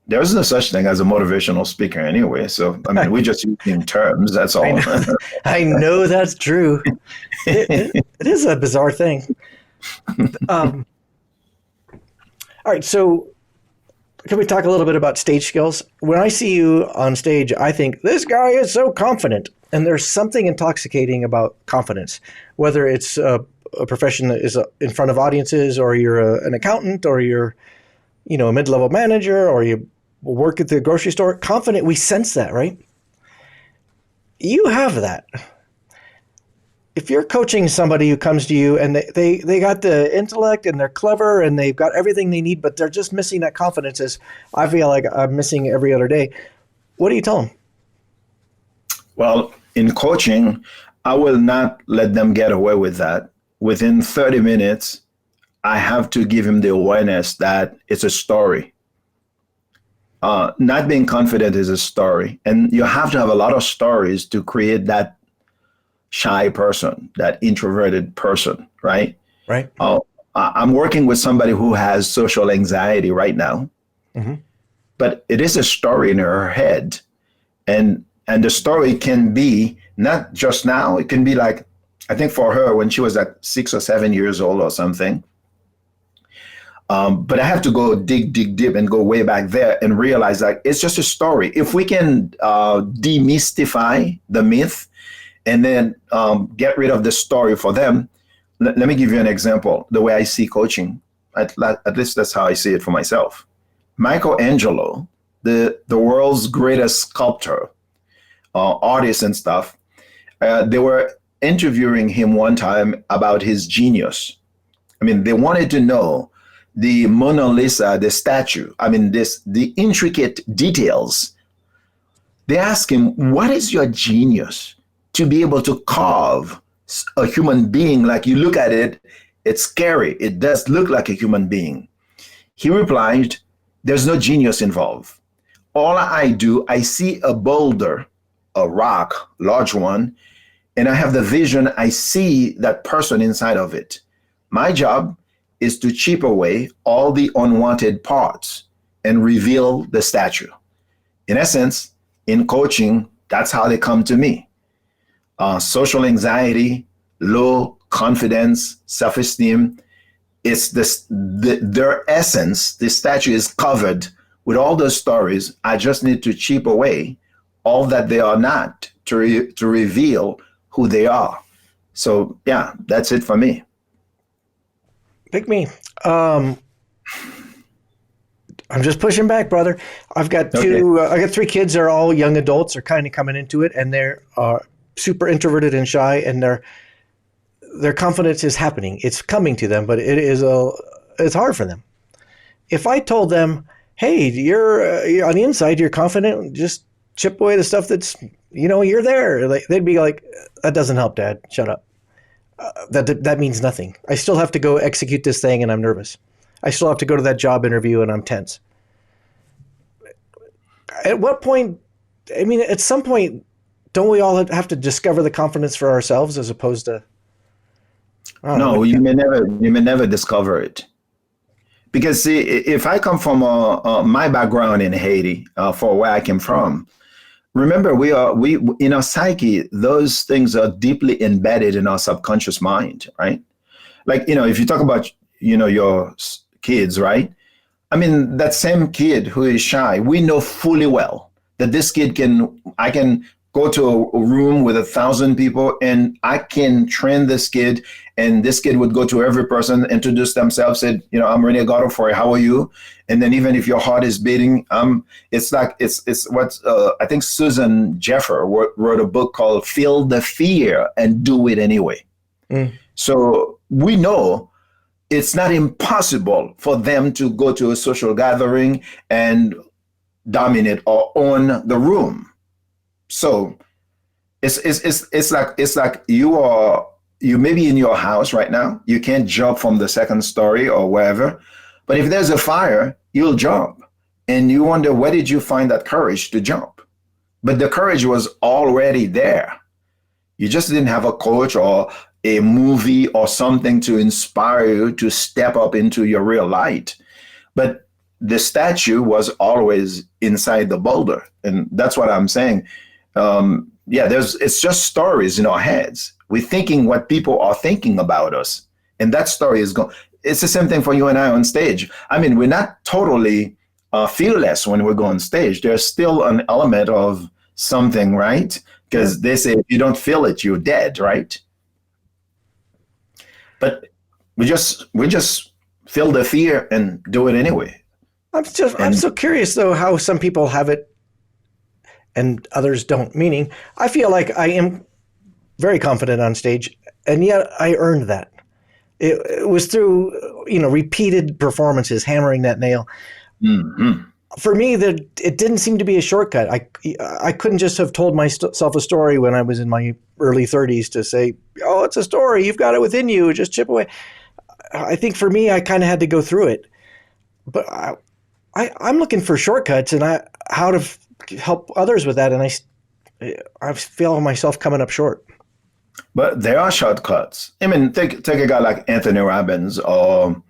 there's no such thing as a motivational speaker anyway. So, I mean, we just using terms. That's all. I know that's true. It is a bizarre thing. All right. So can we talk a little bit about stage skills? When I see you on stage, I think this guy is so confident. And there's something intoxicating about confidence, whether it's a profession that is in front of audiences, or you're an accountant, or you're, a mid-level manager, or you work at the grocery store. Confident, we sense that, right? You have that. If you're coaching somebody who comes to you and they got the intellect and they're clever and they've got everything they need, but they're just missing that confidence, as I feel like I'm missing every other day, what do you tell them? Well, in coaching, I will not let them get away with that. Within 30 minutes, I have to give him the awareness that it's a story. Not being confident is a story. And you have to have a lot of stories to create that shy person, that introverted person, right? Right. I'm working with somebody who has social anxiety right now, but it is a story in her head. And the story can be not just now, it can be like, I think for her when she was like 6 or 7 years old or something. But I have to go dig deep and go way back there and realize that it's just a story. If we can demystify the myth and then get rid of the story for them, let me give you an example. The way I see coaching, at least that's how I see it for myself. Michelangelo, the world's greatest sculptor, artist and stuff, they were interviewing him one time about his genius. I mean, they wanted to know the Mona Lisa, the statue, the intricate details. They asked him, what is your genius to be able to carve a human being? Like, you look at it, it's scary. It does look like a human being. He replied, there's no genius involved. All I do, I see a boulder, a rock, large one, and I have the vision, I see that person inside of it. My job is to chip away all the unwanted parts and reveal the statue. In essence, in coaching, that's how they come to me. Social anxiety, low confidence, self-esteem, it's their essence. The statue is covered with all those stories. I just need to chip away all that they are not to reveal who they are. So yeah, that's it for me. Pick me. I'm just pushing back, brother. I've got two. I got 3 kids. They're all young adults. They're kind of coming into it, and they're super introverted and shy, and their confidence is happening. It's coming to them, but it's hard for them. If I told them, "Hey, you're on the inside, you're confident. Just chip away the stuff that's you're there," they'd be like, "That doesn't help, Dad. Shut up. That means nothing. I still have to go execute this thing, and I'm nervous. I still have to go to that job interview, and I'm tense." At what point? I mean, at some point, don't we all have to discover the confidence for ourselves as opposed to? No, you may never discover it. Because see, if I come from my background in Haiti, for where I came from, remember we in our psyche, those things are deeply embedded in our subconscious mind, right? Like, if you talk about, your kids, right? I mean, that same kid who is shy, we know fully well that this kid I can go to a room with 1,000 people and I can train this kid, and this kid would go to every person, introduce themselves, said, I'm Rene Godefroy, how are you? And then even if your heart is beating, it's what I think Susan Jeffer wrote a book called Feel the Fear and Do It Anyway. So we know it's not impossible for them to go to a social gathering and dominate or own the room. So it's like you may be in your house right now. You can't jump from the second story or wherever. But if there's a fire, you'll jump. And you wonder, where did you find that courage to jump? But the courage was already there. You just didn't have a coach or a movie or something to inspire you to step up into your real light. But the statue was always inside the boulder. And that's what I'm saying. It's just stories in our heads. We're thinking what people are thinking about us. And that story is going. It's the same thing for you and I on stage. I mean, we're not totally fearless when we go on stage. There's still an element of something, right? Because they say if you don't feel it, you're dead, right? But we just feel the fear and do it anyway. I'm so curious though how some people have it and others don't. Meaning, I feel like I am very confident on stage, and yet I earned that. It was through repeated performances, hammering that nail. Mm-hmm. For me, it didn't seem to be a shortcut. I couldn't just have told myself a story when I was in my early 30s to say, "Oh, it's a story. You've got it within you. Just chip away." I think for me, I kind of had to go through it. But I'm looking for shortcuts and how to help others with that, and I feel myself coming up short. But there are shortcuts. I mean, take a guy like Anthony Robbins or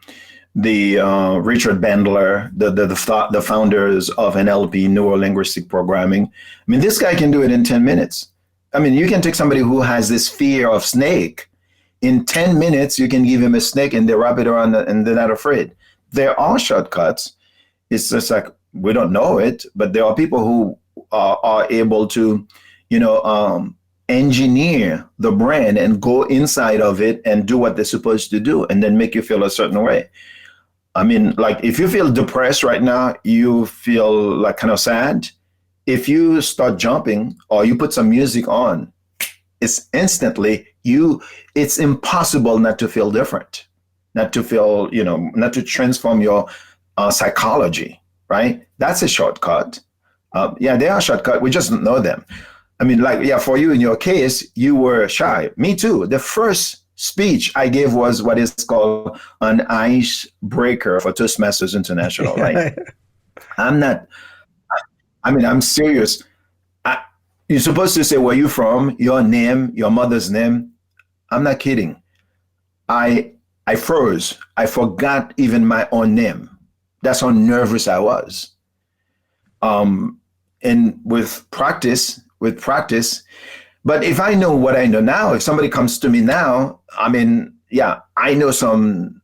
the Richard Bandler, the founders of NLP, Neuro-Linguistic Programming. I mean, this guy can do it in 10 minutes. I mean, you can take somebody who has this fear of snake. In 10 minutes, you can give him a snake and they wrap it around and they're not afraid. There are shortcuts. It's just like we don't know it, but there are people who are able to, engineer the brain and go inside of it and do what they're supposed to do and then make you feel a certain way. I mean, like if you feel depressed right now, you feel like kind of sad. If you start jumping or you put some music on, it's instantly it's impossible not to feel different, not to feel, not to transform your psychology, right? That's a shortcut. They are shortcuts. We just don't know them. I mean, for you in your case, you were shy. Me too. The first speech I gave was what is called an icebreaker for Toastmasters International, right? I'm serious. You're supposed to say where you from, your name, your mother's name. I'm not kidding. I froze. I forgot even my own name. That's how nervous I was. And with practice, but if I know what I know now, if somebody comes to me now, I mean, I know some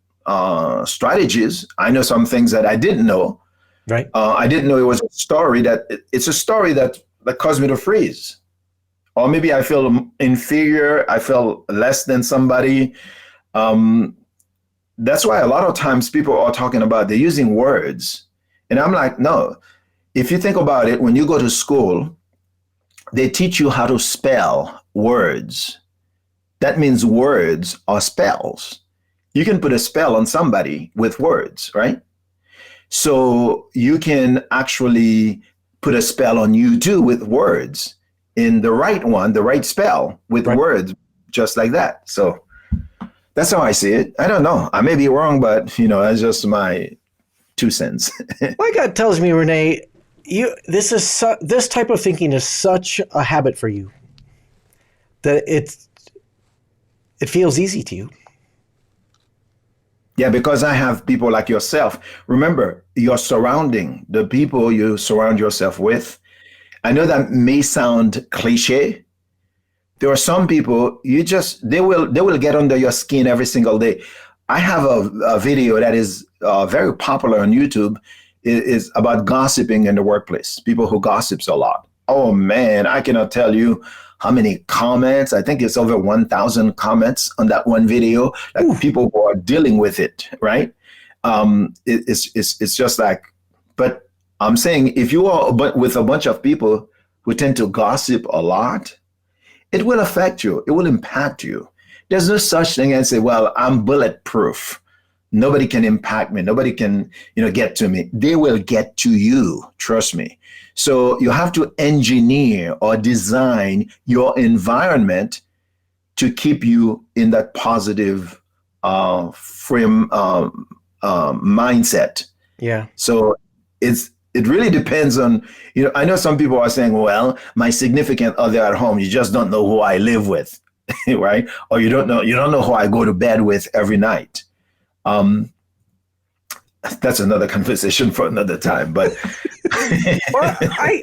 strategies. I know some things that I didn't know. Right. I didn't know it was a story it's a story that caused me to freeze. Or maybe I feel inferior. I feel less than somebody. That's why a lot of times people are talking about they're using words. And I'm like, no, if you think about it, when you go to school, they teach you how to spell words. That means words are spells. You can put a spell on somebody with words, right? So you can actually put a spell on you too with words, in the right one, the right spell with words, just like that. So that's how I see it. I don't know. I may be wrong, but that's just my 2 cents. My gut tells me, Rene, this type of thinking is such a habit for you that it feels easy to you. Yeah, because I have people like yourself. Remember, your surrounding, the people you surround yourself with. I know that may sound cliche. There are some people they will get under your skin every single day. I have a video that is very popular on YouTube. It is about gossiping in the workplace. People who gossips a lot. Oh man, I cannot tell you how many comments. I think it's over 1,000 comments on that one video. Like people who are dealing with it, right? It's just like, but I'm saying if you are with a bunch of people who tend to gossip a lot, it will affect you. It will impact you. There's no such thing as say, well, I'm bulletproof. Nobody can impact me. Nobody can, get to me. They will get to you. Trust me. So you have to engineer or design your environment to keep you in that positive frame mindset. Yeah. So it really depends on, I know some people are saying, well, my significant other at home, you just don't know who I live with, right? Or you don't know who I go to bed with every night. That's another conversation for another time, but. Well,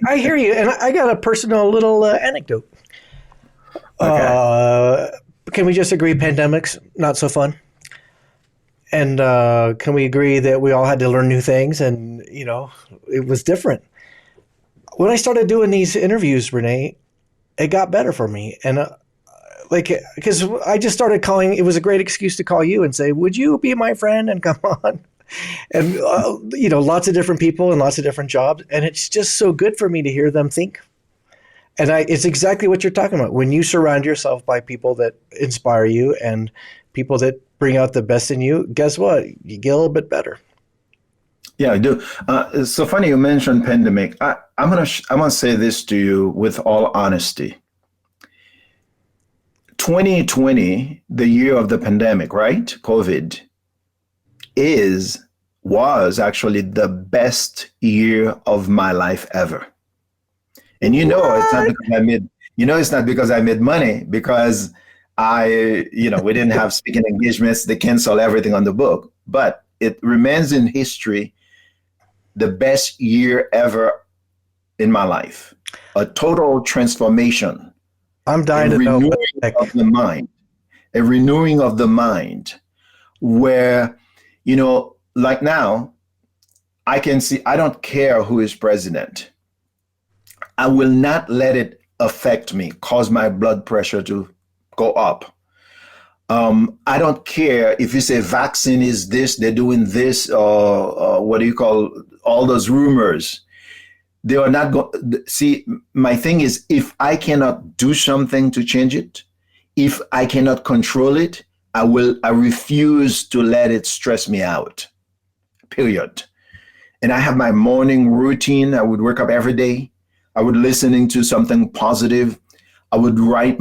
I hear you. And I got a personal little anecdote. Okay. Can we just agree pandemics, not so fun? And can we agree that we all had to learn new things and, it was different. When I started doing these interviews, Rene, it got better for me. And because I just started calling, it was a great excuse to call you and say, would you be my friend and come on? And, lots of different people and lots of different jobs. And it's just so good for me to hear them think. And it's exactly what you're talking about. When you surround yourself by people that inspire you and people that bring out the best in you, guess what? You get a little bit better. Yeah, I do. It's so funny you mentioned pandemic. I'm gonna say this to you with all honesty. 2020, the year of the pandemic, right? COVID, was actually the best year of my life ever. And it's not because I made money, because we didn't have speaking engagements. They canceled everything on the book, but it remains in history the best year ever in my life. A total transformation. I'm dying to know. A renewing of the mind where, like now, I can see, I don't care who is president. I will not let it affect me, cause my blood pressure to go up. I don't care if you say vaccine is this, they're doing this, or what do you call all those rumors? They are not going. See, my thing is, if I cannot do something to change it, if I cannot control it, I refuse to let it stress me out. Period. And I have my morning routine. I would wake up every day. I would listening to something positive. I would write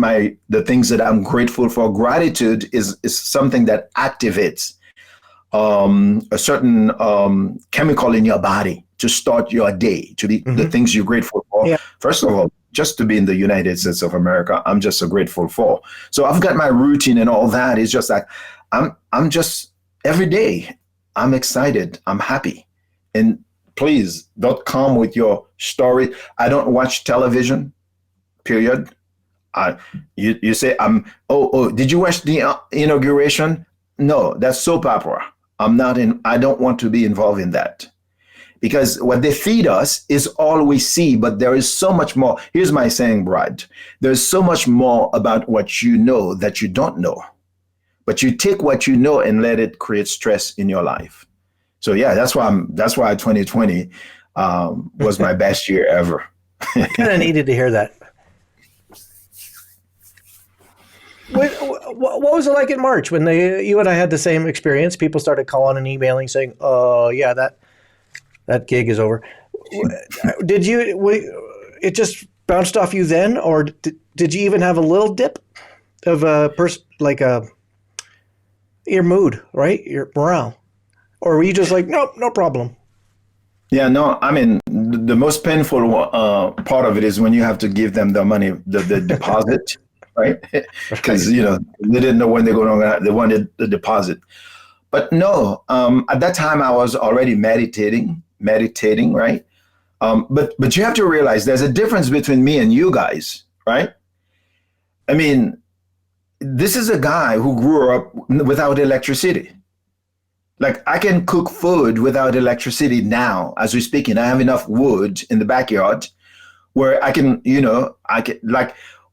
the things that I'm grateful for. Gratitude is something that activates a certain chemical in your body to start your day, to be the things you're grateful for. Yeah. First of all, just to be in the United States of America, I'm just so grateful for. So I've got my routine and all that. It's just like I'm just every day I'm excited, I'm happy. And please don't come with your story. I don't watch television, period. You say, did you watch the inauguration? No, that's soap opera. I don't want to be involved in that. Because what they feed us is all we see, but there is so much more. Here's my saying, Brad. There's so much more about what you know that you don't know. But you take what you know and let it create stress in your life. So yeah, that's why 2020 was my best year ever. I kind of needed to hear that. What was it like in March when you and I had the same experience? People started calling and emailing saying, "Oh, yeah, that gig is over." Did it just bounced off you then, or did you even have a little dip of your mood, right? Your morale, or were you just like, nope, no problem? Yeah, no. I mean, the most painful part of it is when you have to give them the money, the deposit. Right? Because, they didn't know when they wanted the deposit. But no, at that time I was already meditating, right? But you have to realize there's a difference between me and you guys, right? I mean, this is a guy who grew up without electricity. Like, I can cook food without electricity now, as we're speaking. I have enough wood in the backyard where I can,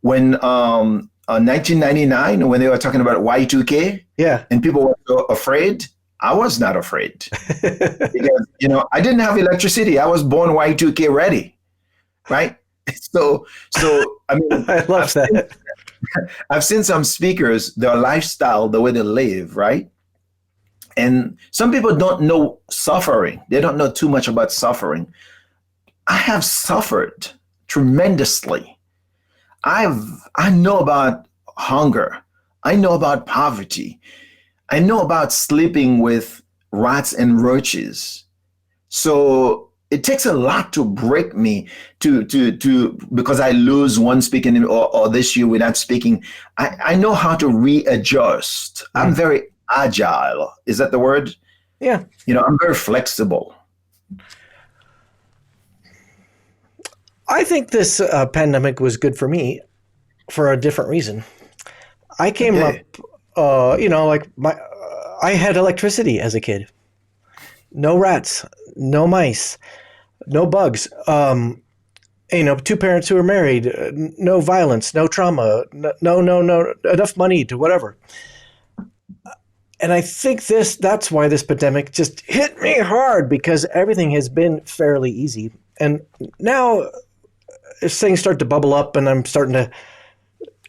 when 1999, when they were talking about Y2K, yeah, and people were so afraid, I was not afraid because I didn't have electricity. I was born Y2K ready, right? So I mean, I love that. I've seen some speakers, their lifestyle, the way they live, right? And some people don't know suffering. They don't know too much about suffering. I have suffered tremendously. I know about hunger. I know about poverty. I know about sleeping with rats and roaches. So it takes a lot to break me to because I lose one speaking or this year without speaking. I know how to readjust. I'm very agile. Is that the word? Yeah. I'm very flexible. I think this pandemic was good for me for a different reason. I came up, I had electricity as a kid. No rats, no mice, no bugs. Two parents who were married, no violence, no trauma, no enough money to whatever. And I think that's why this pandemic just hit me hard, because everything has been fairly easy. And now if things start to bubble up and I'm starting to,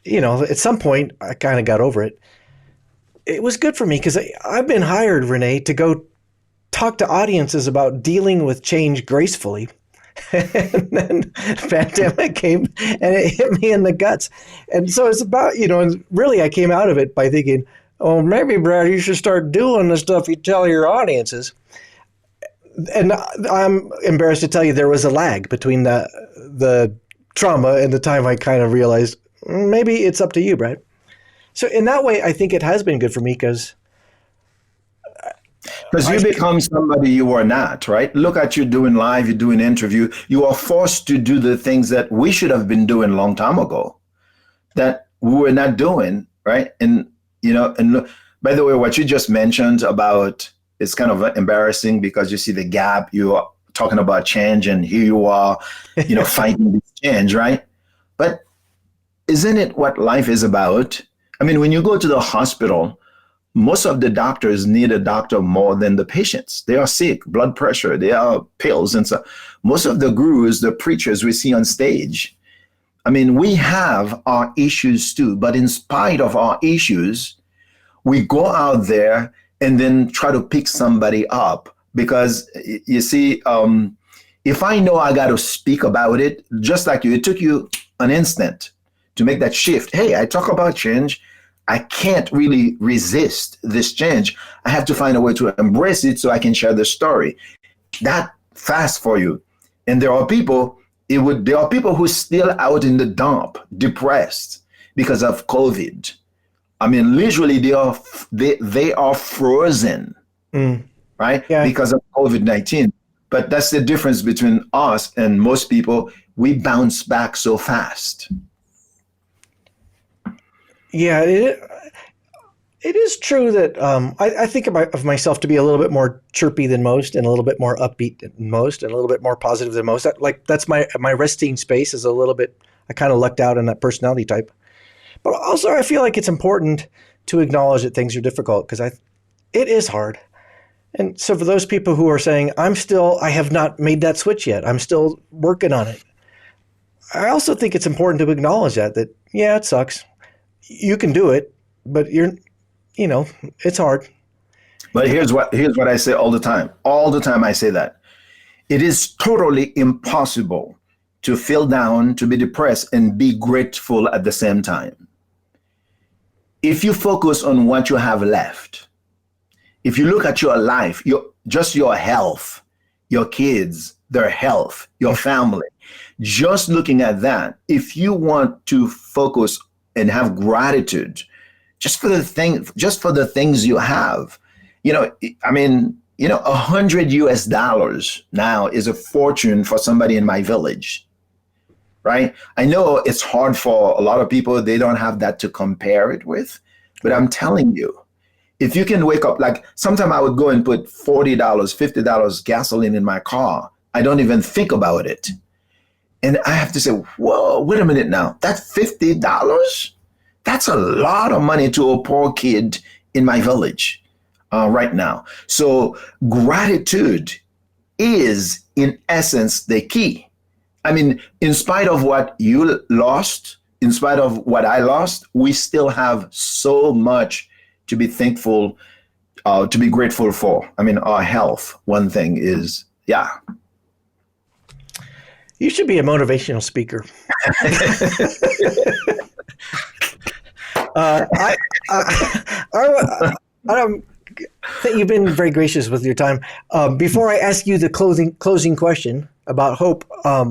at some point I kind of got over it. It was good for me because I've been hired, Rene, to go talk to audiences about dealing with change gracefully. And then the pandemic came and it hit me in the guts. And so it's about, and really I came out of it by thinking, oh, maybe, Brad, you should start doing the stuff you tell your audiences. And I'm embarrassed to tell you there was a lag between the trauma and the time I kind of realized maybe it's up to you, Brad. So in that way, I think it has been good for me because you become somebody you are not, right? Look at you doing live, you do an interview. You are forced to do the things that we should have been doing a long time ago that we were not doing, right? And look, by the way, what you just mentioned about, it's kind of embarrassing because you see the gap. You are talking about change and here you are, fighting this change, right? But isn't it what life is about? I mean, when you go to the hospital, most of the doctors need a doctor more than the patients. They are sick, blood pressure, they are pills. And so most of the gurus, the preachers we see on stage, I mean, we have our issues too, but in spite of our issues, we go out there and then try to pick somebody up because you see, if I know I got to speak about it, just like you, it took you an instant to make that shift. Hey, I talk about change. I can't really resist this change. I have to find a way to embrace it so I can share the story. That fast for you. And there are people who still out in the dump, depressed because of COVID. I mean, literally they are frozen, right? Yeah. Because of COVID-19. But that's the difference between us and most people. We bounce back so fast. Yeah, it is true that I think of myself to be a little bit more chirpy than most, and a little bit more upbeat than most, and a little bit more positive than most. That's my resting space is a little bit. I kind of lucked out in that personality type, but also I feel like it's important to acknowledge that things are difficult because it is hard. And so for those people who are saying I have not made that switch yet, I'm still working on it. I also think it's important to acknowledge that yeah, it sucks. You can do it, but it's hard. But here's what I say all the time. All the time I say that. It is totally impossible to feel down, to be depressed, and be grateful at the same time. If you focus on what you have left, if you look at your life, your health, your kids, their health, your family, just looking at that, if you want to focus and have gratitude just for the things you have, $100 now is a fortune for somebody in my village, right? I know it's hard for a lot of people. They don't have that to compare it with, but I'm telling you, if you can wake up, like sometimes I would go and put $40, $50 gasoline in my car. I don't even think about it. And I have to say, whoa, wait a minute now. That's $50? That's a lot of money to a poor kid in my village right now. So gratitude is, in essence, the key. I mean, in spite of what you lost, in spite of what I lost, we still have so much to be thankful to be grateful for. I mean, our health, one thing is, yeah. You should be a motivational speaker. I think you've been very gracious with your time. Before I ask you the closing question about hope, I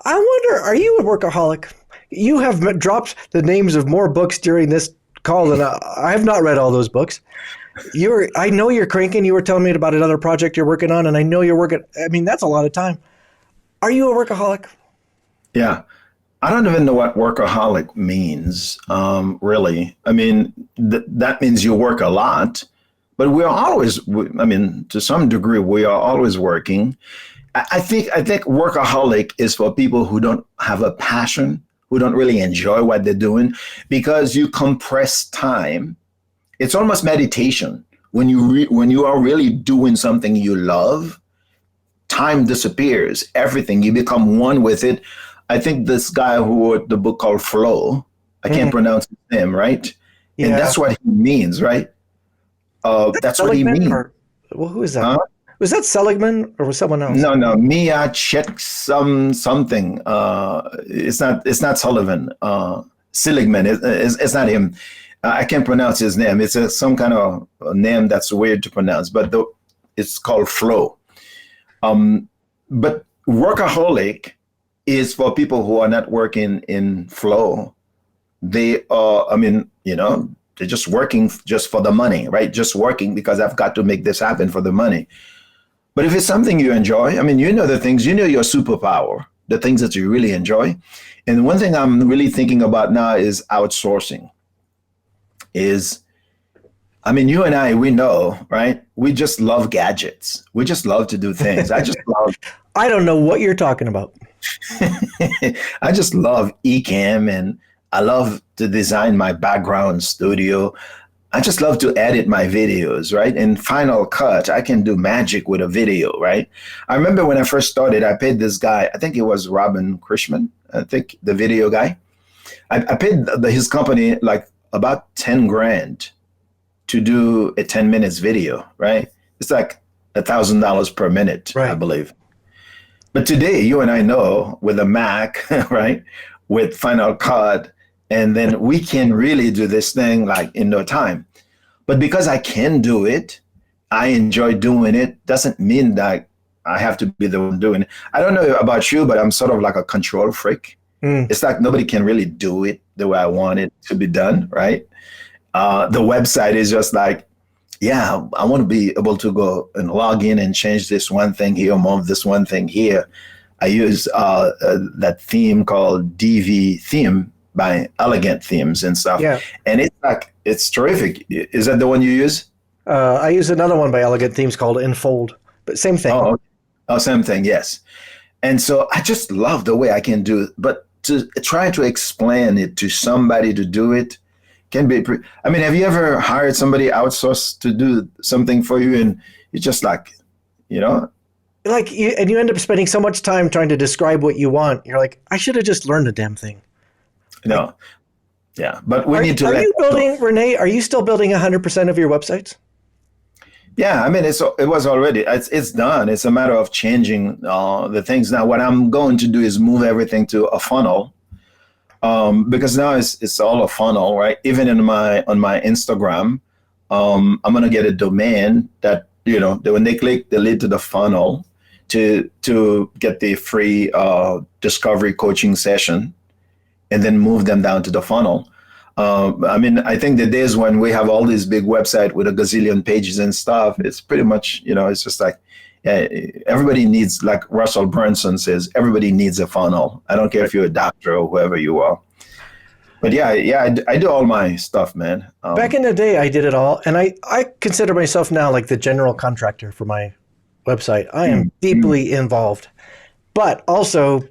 wonder, are you a workaholic? You have dropped the names of more books during this call than I have not read all those books. I know you're cranking. You were telling me about another project you're working on, and I know you're working. I mean, that's a lot of time. Are you a workaholic? Yeah. I don't even know what workaholic means, really. I mean, that means you work a lot, but we're always, I mean, to some degree, we are always working. I think workaholic is for people who don't have a passion, who don't really enjoy what they're doing, because you compress time. It's almost meditation. When you are really doing something you love, time disappears, everything, you become one with it. I think this guy who wrote the book called Flow, I can't pronounce his name, right? Yeah. And that's what he means, right? That's what he means. Well, who is that? Was that Seligman or was someone else? No, Mia Check something. It's not Sullivan. Seligman. It's not him. I can't pronounce his name. It's some kind of name that's weird to pronounce, but it's called Flow. But workaholic is for people who are not working in flow. They are, I mean, they're just working just for the money, right? Just working because I've got to make this happen for the money. But if it's something you enjoy, I mean, the things, your superpower, the things that you really enjoy. And one thing I'm really thinking about now is outsourcing. I mean, you and I, we know, right? We just love gadgets. We just love to do things. I don't know what you're talking about. I just love Ecamm, and I love to design my background studio. I just love to edit my videos, right? In Final Cut, I can do magic with a video, right? I remember when I first started, I paid this guy, I think it was Robin Krishman, I think the video guy. I paid his company like about 10 grand to do a 10 minutes video, right? It's like $1,000 per minute, right. I believe. But today, you and I know with a Mac, right, with Final Cut, and then we can really do this thing like in no time. But because I can do it, I enjoy doing it, doesn't mean that I have to be the one doing it. I don't know about you, but I'm sort of like a control freak. It's like nobody can really do it the way I want it to be done, right? The website is just like, yeah, I want to be able to go and log in and change this one thing here, move this one thing here. I use that theme called DV theme by Elegant Themes and stuff. Yeah. And it's like, it's terrific. Is that the one you use? I use another one by Elegant Themes called Enfold, but same thing. Oh, same thing, yes. And so I just love the way I can do it, but to try to explain it to somebody to do it can be, I mean, have you ever hired somebody outsourced to do something for you and it's just like, Like, and you end up spending so much time trying to describe what you want. You're like, I should have just learned the damn thing. No. Yeah. But we need to Rene, are you still building 100% of your websites? Yeah. I mean, it was already, it's done. It's a matter of changing the things. Now, what I'm going to do is move everything to a funnel. Because now it's all a funnel, right? Even on my Instagram, I'm going to get a domain that, when they click, they lead to the funnel to get the free discovery coaching session and then move them down to the funnel. I mean, I think the days when we have all these big websites with a gazillion pages and stuff, it's pretty much, it's just like, everybody needs, like Russell Brunson says, everybody needs a funnel. I don't care if you're a doctor or whoever you are. But I do all my stuff, man. Back in the day, I did it all. And I consider myself now like the general contractor for my website. I am deeply involved. But also,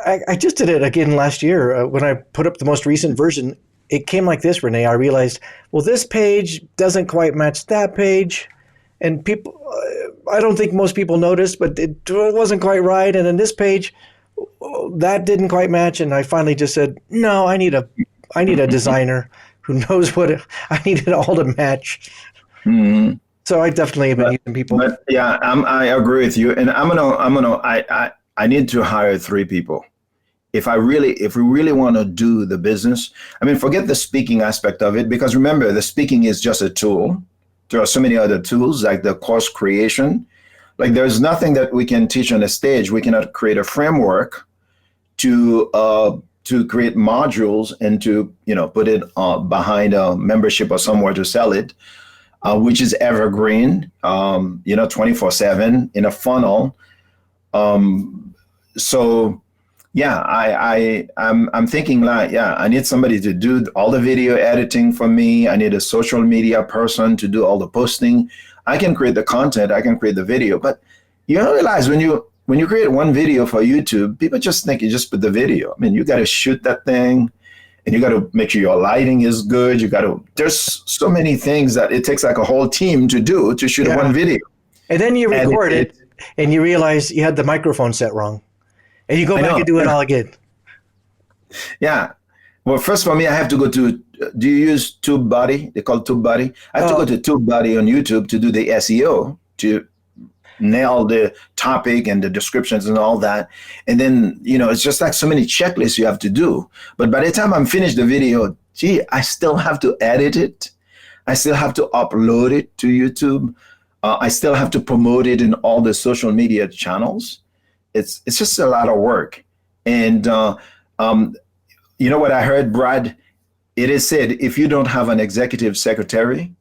I just did it again last year when I put up the most recent version. It came like this, Rene. I realized, well, this page doesn't quite match that page. And people, I don't think most people noticed, but it wasn't quite right. And then this page, that didn't quite match. And I finally just said, no, I need a designer who knows what I need it all to match. Mm-hmm. So I definitely have been using people. But yeah, I agree with you, and I need to hire 3 people. If we really want to do the business, I mean, forget the speaking aspect of it, because remember, the speaking is just a tool. There are so many other tools, like the course creation. Like, there's nothing that we can teach on the stage. We cannot create a framework to create modules and to put it behind a membership or somewhere to sell it, which is evergreen, 24/7 in a funnel. So yeah, I'm thinking like, yeah, I need somebody to do all the video editing for me. I need a social media person to do all the posting. I can create the content, I can create the video, but you don't realize when you create one video for YouTube, people just think you just put the video. I mean, you got to shoot that thing, and you got to make sure your lighting is good. There's so many things that it takes like a whole team to do to shoot one video. And then you record it, and you realize you had the microphone set wrong. And you go back and do it all again. Yeah. Well, first for me, I have to go to, do you use TubeBuddy? They call it TubeBuddy. I have to go to TubeBuddy on YouTube to do the SEO, to nail the topic and the descriptions and all that. And then, it's just like so many checklists you have to do. But by the time I'm finished the video, I still have to edit it. I still have to upload it to YouTube. I still have to promote it in all the social media channels. It's just a lot of work. And you know what I heard, Brad? It is said, if you don't have an executive secretary,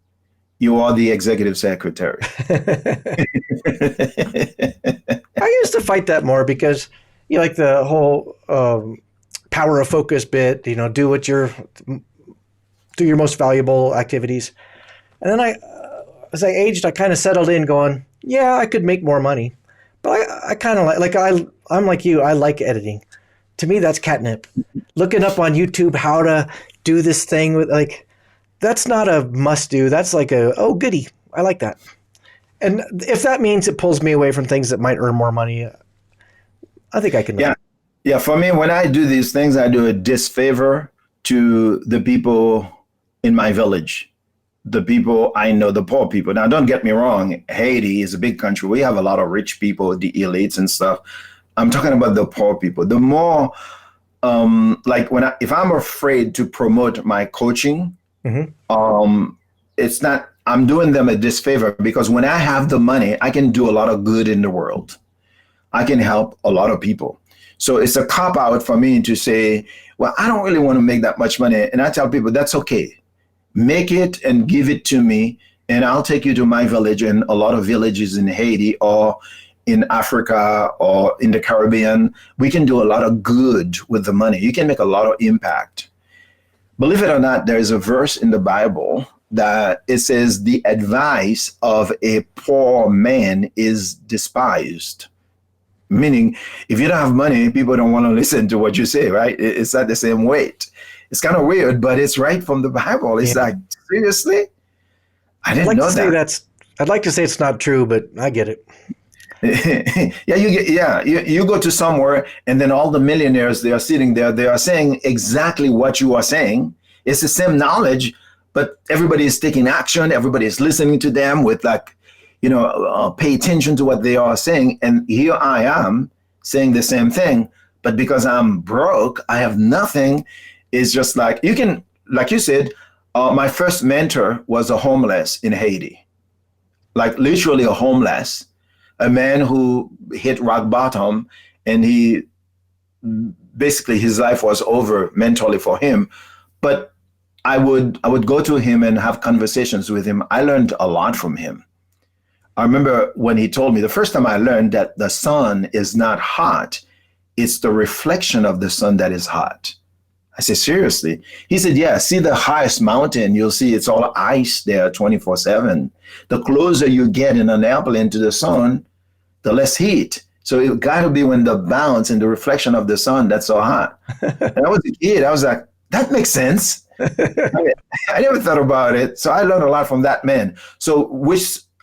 you are the executive secretary. I used to fight that more because like the whole power of focus bit, do your most valuable activities. And then as I aged, I kind of settled in going, yeah, I could make more money. But I kind of I'm like you. I like editing. To me, that's catnip. Looking up on YouTube how to do this thing with that's not a must do. That's like goody. I like that. And if that means it pulls me away from things that might earn more money, I think I can. Yeah. For me, when I do these things, I do a disfavor to the people in my village. The people I know, the poor people. Now, don't get me wrong. Haiti is a big country. We have a lot of rich people, the elites and stuff. I'm talking about the poor people. The more, if I'm afraid to promote my coaching, it's not, I'm doing them a disfavor, because when I have the money, I can do a lot of good in the world. I can help a lot of people. So it's a cop out for me to say, well, I don't really want to make that much money. And I tell people, that's okay. Make it and give it to me, and I'll take you to my village and a lot of villages in Haiti or in Africa or in the Caribbean. We can do a lot of good with the money. You can make a lot of impact. Believe it or not, there's a verse in the Bible that it says the advice of a poor man is despised. Meaning, if you don't have money, people don't want to listen to what you say, right? It's not the same weight. It's kind of weird, but it's right from the Bible. It's like, seriously? I didn't know that. I'd like to say it's not true, but I get it. You go to somewhere, and then all the millionaires, they are sitting there. They are saying exactly what you are saying. It's the same knowledge, but everybody is taking action. Everybody is listening to them with pay attention to what they are saying. And here I am saying the same thing, but because I'm broke, I have nothing. It's just like you said, my first mentor was a homeless in Haiti, like literally a homeless, a man who hit rock bottom, and basically his life was over mentally for him. But I would go to him and have conversations with him. I learned a lot from him. I remember when he told me, the first time I learned that the sun is not hot, it's the reflection of the sun that is hot. I said, seriously? He said, yeah, see the highest mountain, you'll see it's all ice there 24/7. The closer you get in an airplane to the sun, the less heat. So it got to be when the bounce and the reflection of the sun that's so hot. And I was a kid. I was like, that makes sense. I never thought about it. So I learned a lot from that man. So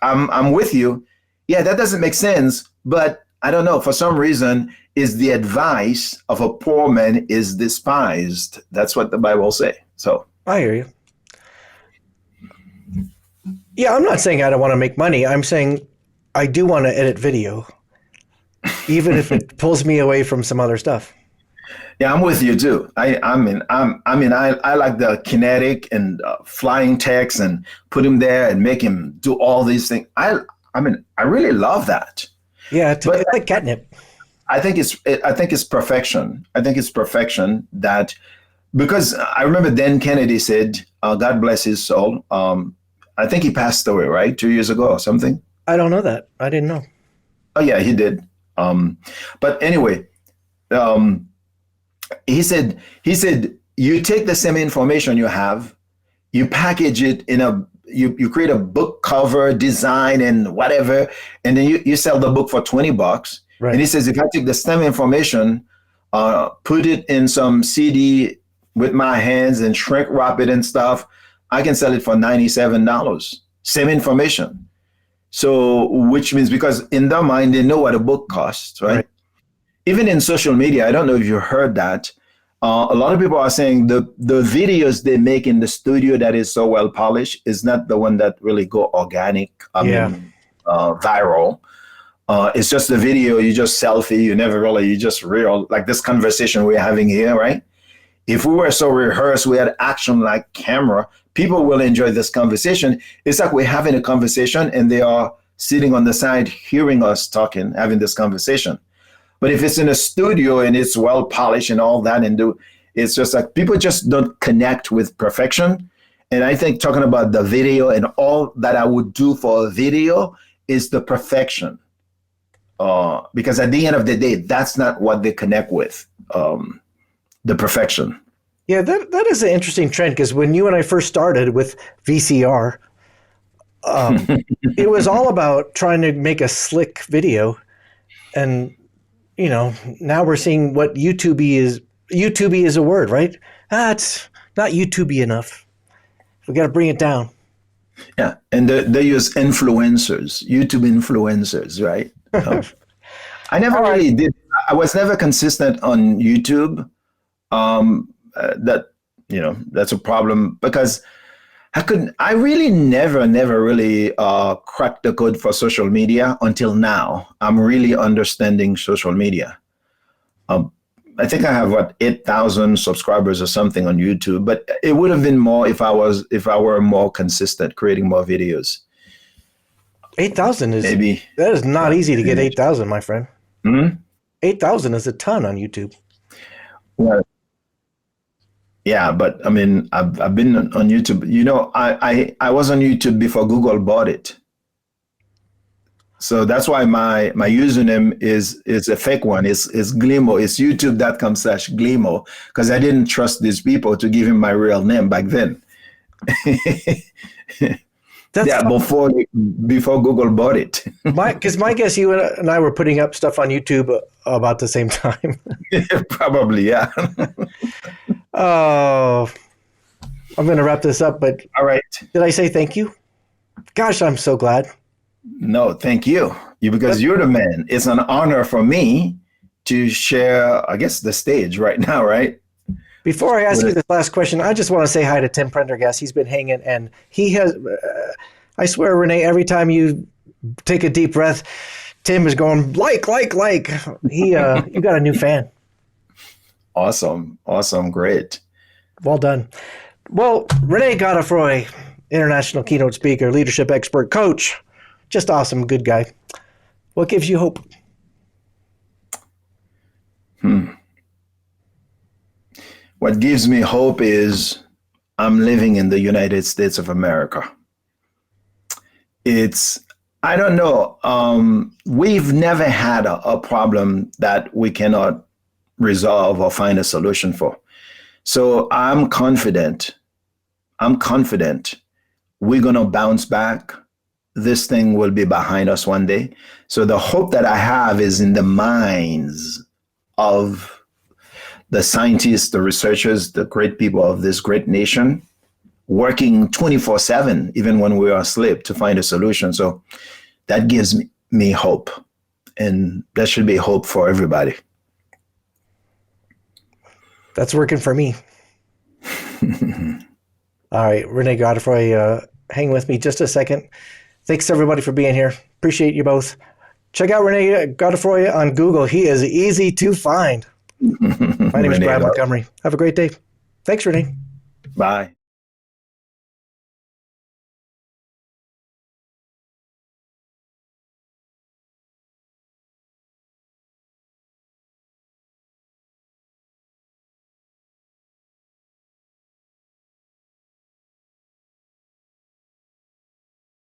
I'm with you. Yeah, that doesn't make sense. But I don't know. For some reason, is the advice of a poor man is despised. That's what the Bible say. So I hear you. Yeah, I'm not saying I don't want to make money. I'm saying I do want to edit video, even if it pulls me away from some other stuff. Yeah, I'm with you too. I like the kinetic and flying text and put him there and make him do all these things. I really love that. Yeah, it's like catnip. I think it's perfection. I think it's perfection that because I remember Dan Kennedy said, God bless his soul. I think he passed away, right? 2 years ago or something. I don't know that. I didn't know. Oh yeah, he did. But anyway, he said you take the same information you have, you package it in you create a book cover design and whatever, and then you sell the book for $20. Right. And he says, if I take the same information, put it in some CD with my hands and shrink wrap it and stuff, I can sell it for $97. Same information. So, which means because in their mind, they know what a book costs, right? Even in social media, I don't know if you heard that. A lot of people are saying the videos they make in the studio that is so well polished is not the one that really go organic, viral. It's just the video, you just selfie, you just real, like this conversation we're having here, right? If we were so rehearsed, we had action like camera, people will enjoy this conversation. It's like we're having a conversation and they are sitting on the side hearing us talking, having this conversation. But if it's in a studio and it's well polished and all that, it's just like people just don't connect with perfection. And I think talking about the video and all that I would do for a video is the perfection. Because at the end of the day, that's not what they connect with, the perfection. Yeah, that is an interesting trend because when you and I first started with VCR, it was all about trying to make a slick video. And now we're seeing what YouTube is. YouTube is a word, right? It's not YouTube enough. We got to bring it down. Yeah, and they use influencers, YouTube influencers, right? I never really did. I was never consistent on YouTube. That's a problem because I really never really cracked the code for social media until now. I'm really understanding social media. I think I have 8,000 subscribers or something on YouTube, but it would have been more if I were more consistent, creating more videos. 8,000 that is not easy to get 8,000, my friend. Mm-hmm. 8,000 is a ton on YouTube. Well, yeah, but I mean, I've been on YouTube. I was on YouTube before Google bought it. So that's why my username is a fake one. It's Glimo. It's youtube.com/Glimo because I didn't trust these people to give him my real name back then. Before Google bought it. Because my guess, you and I were putting up stuff on YouTube about the same time. Probably, yeah. Oh, I'm going to wrap this up, but all right. Did I say thank you? Gosh, I'm so glad. No, thank you. Because you're the man. It's an honor for me to share, I guess, the stage right now, right? Before I ask you this last question, I just want to say hi to Tim Prendergast. He's been hanging, and he has, I swear, Rene, every time you take a deep breath, Tim is going, like. You got a new fan. Awesome. Great. Well done. Well, Rene Godefroy, international keynote speaker, leadership expert, coach, just awesome, good guy. What gives you hope? What gives me hope is I'm living in the United States of America. I don't know. We've never had a problem that we cannot resolve or find a solution for. So I'm confident we're going to bounce back. This thing will be behind us one day. So the hope that I have is in the minds of the scientists, the researchers, the great people of this great nation, working 24/7, even when we are asleep, to find a solution. So that gives me hope. And that should be hope for everybody. That's working for me. All right, Rene Godefroy, hang with me just a second. Thanks everybody for being here. Appreciate you both. Check out Rene Godefroy on Google. He is easy to find. My name is Brad Montgomery. Have a great day. Thanks, Rene. Bye.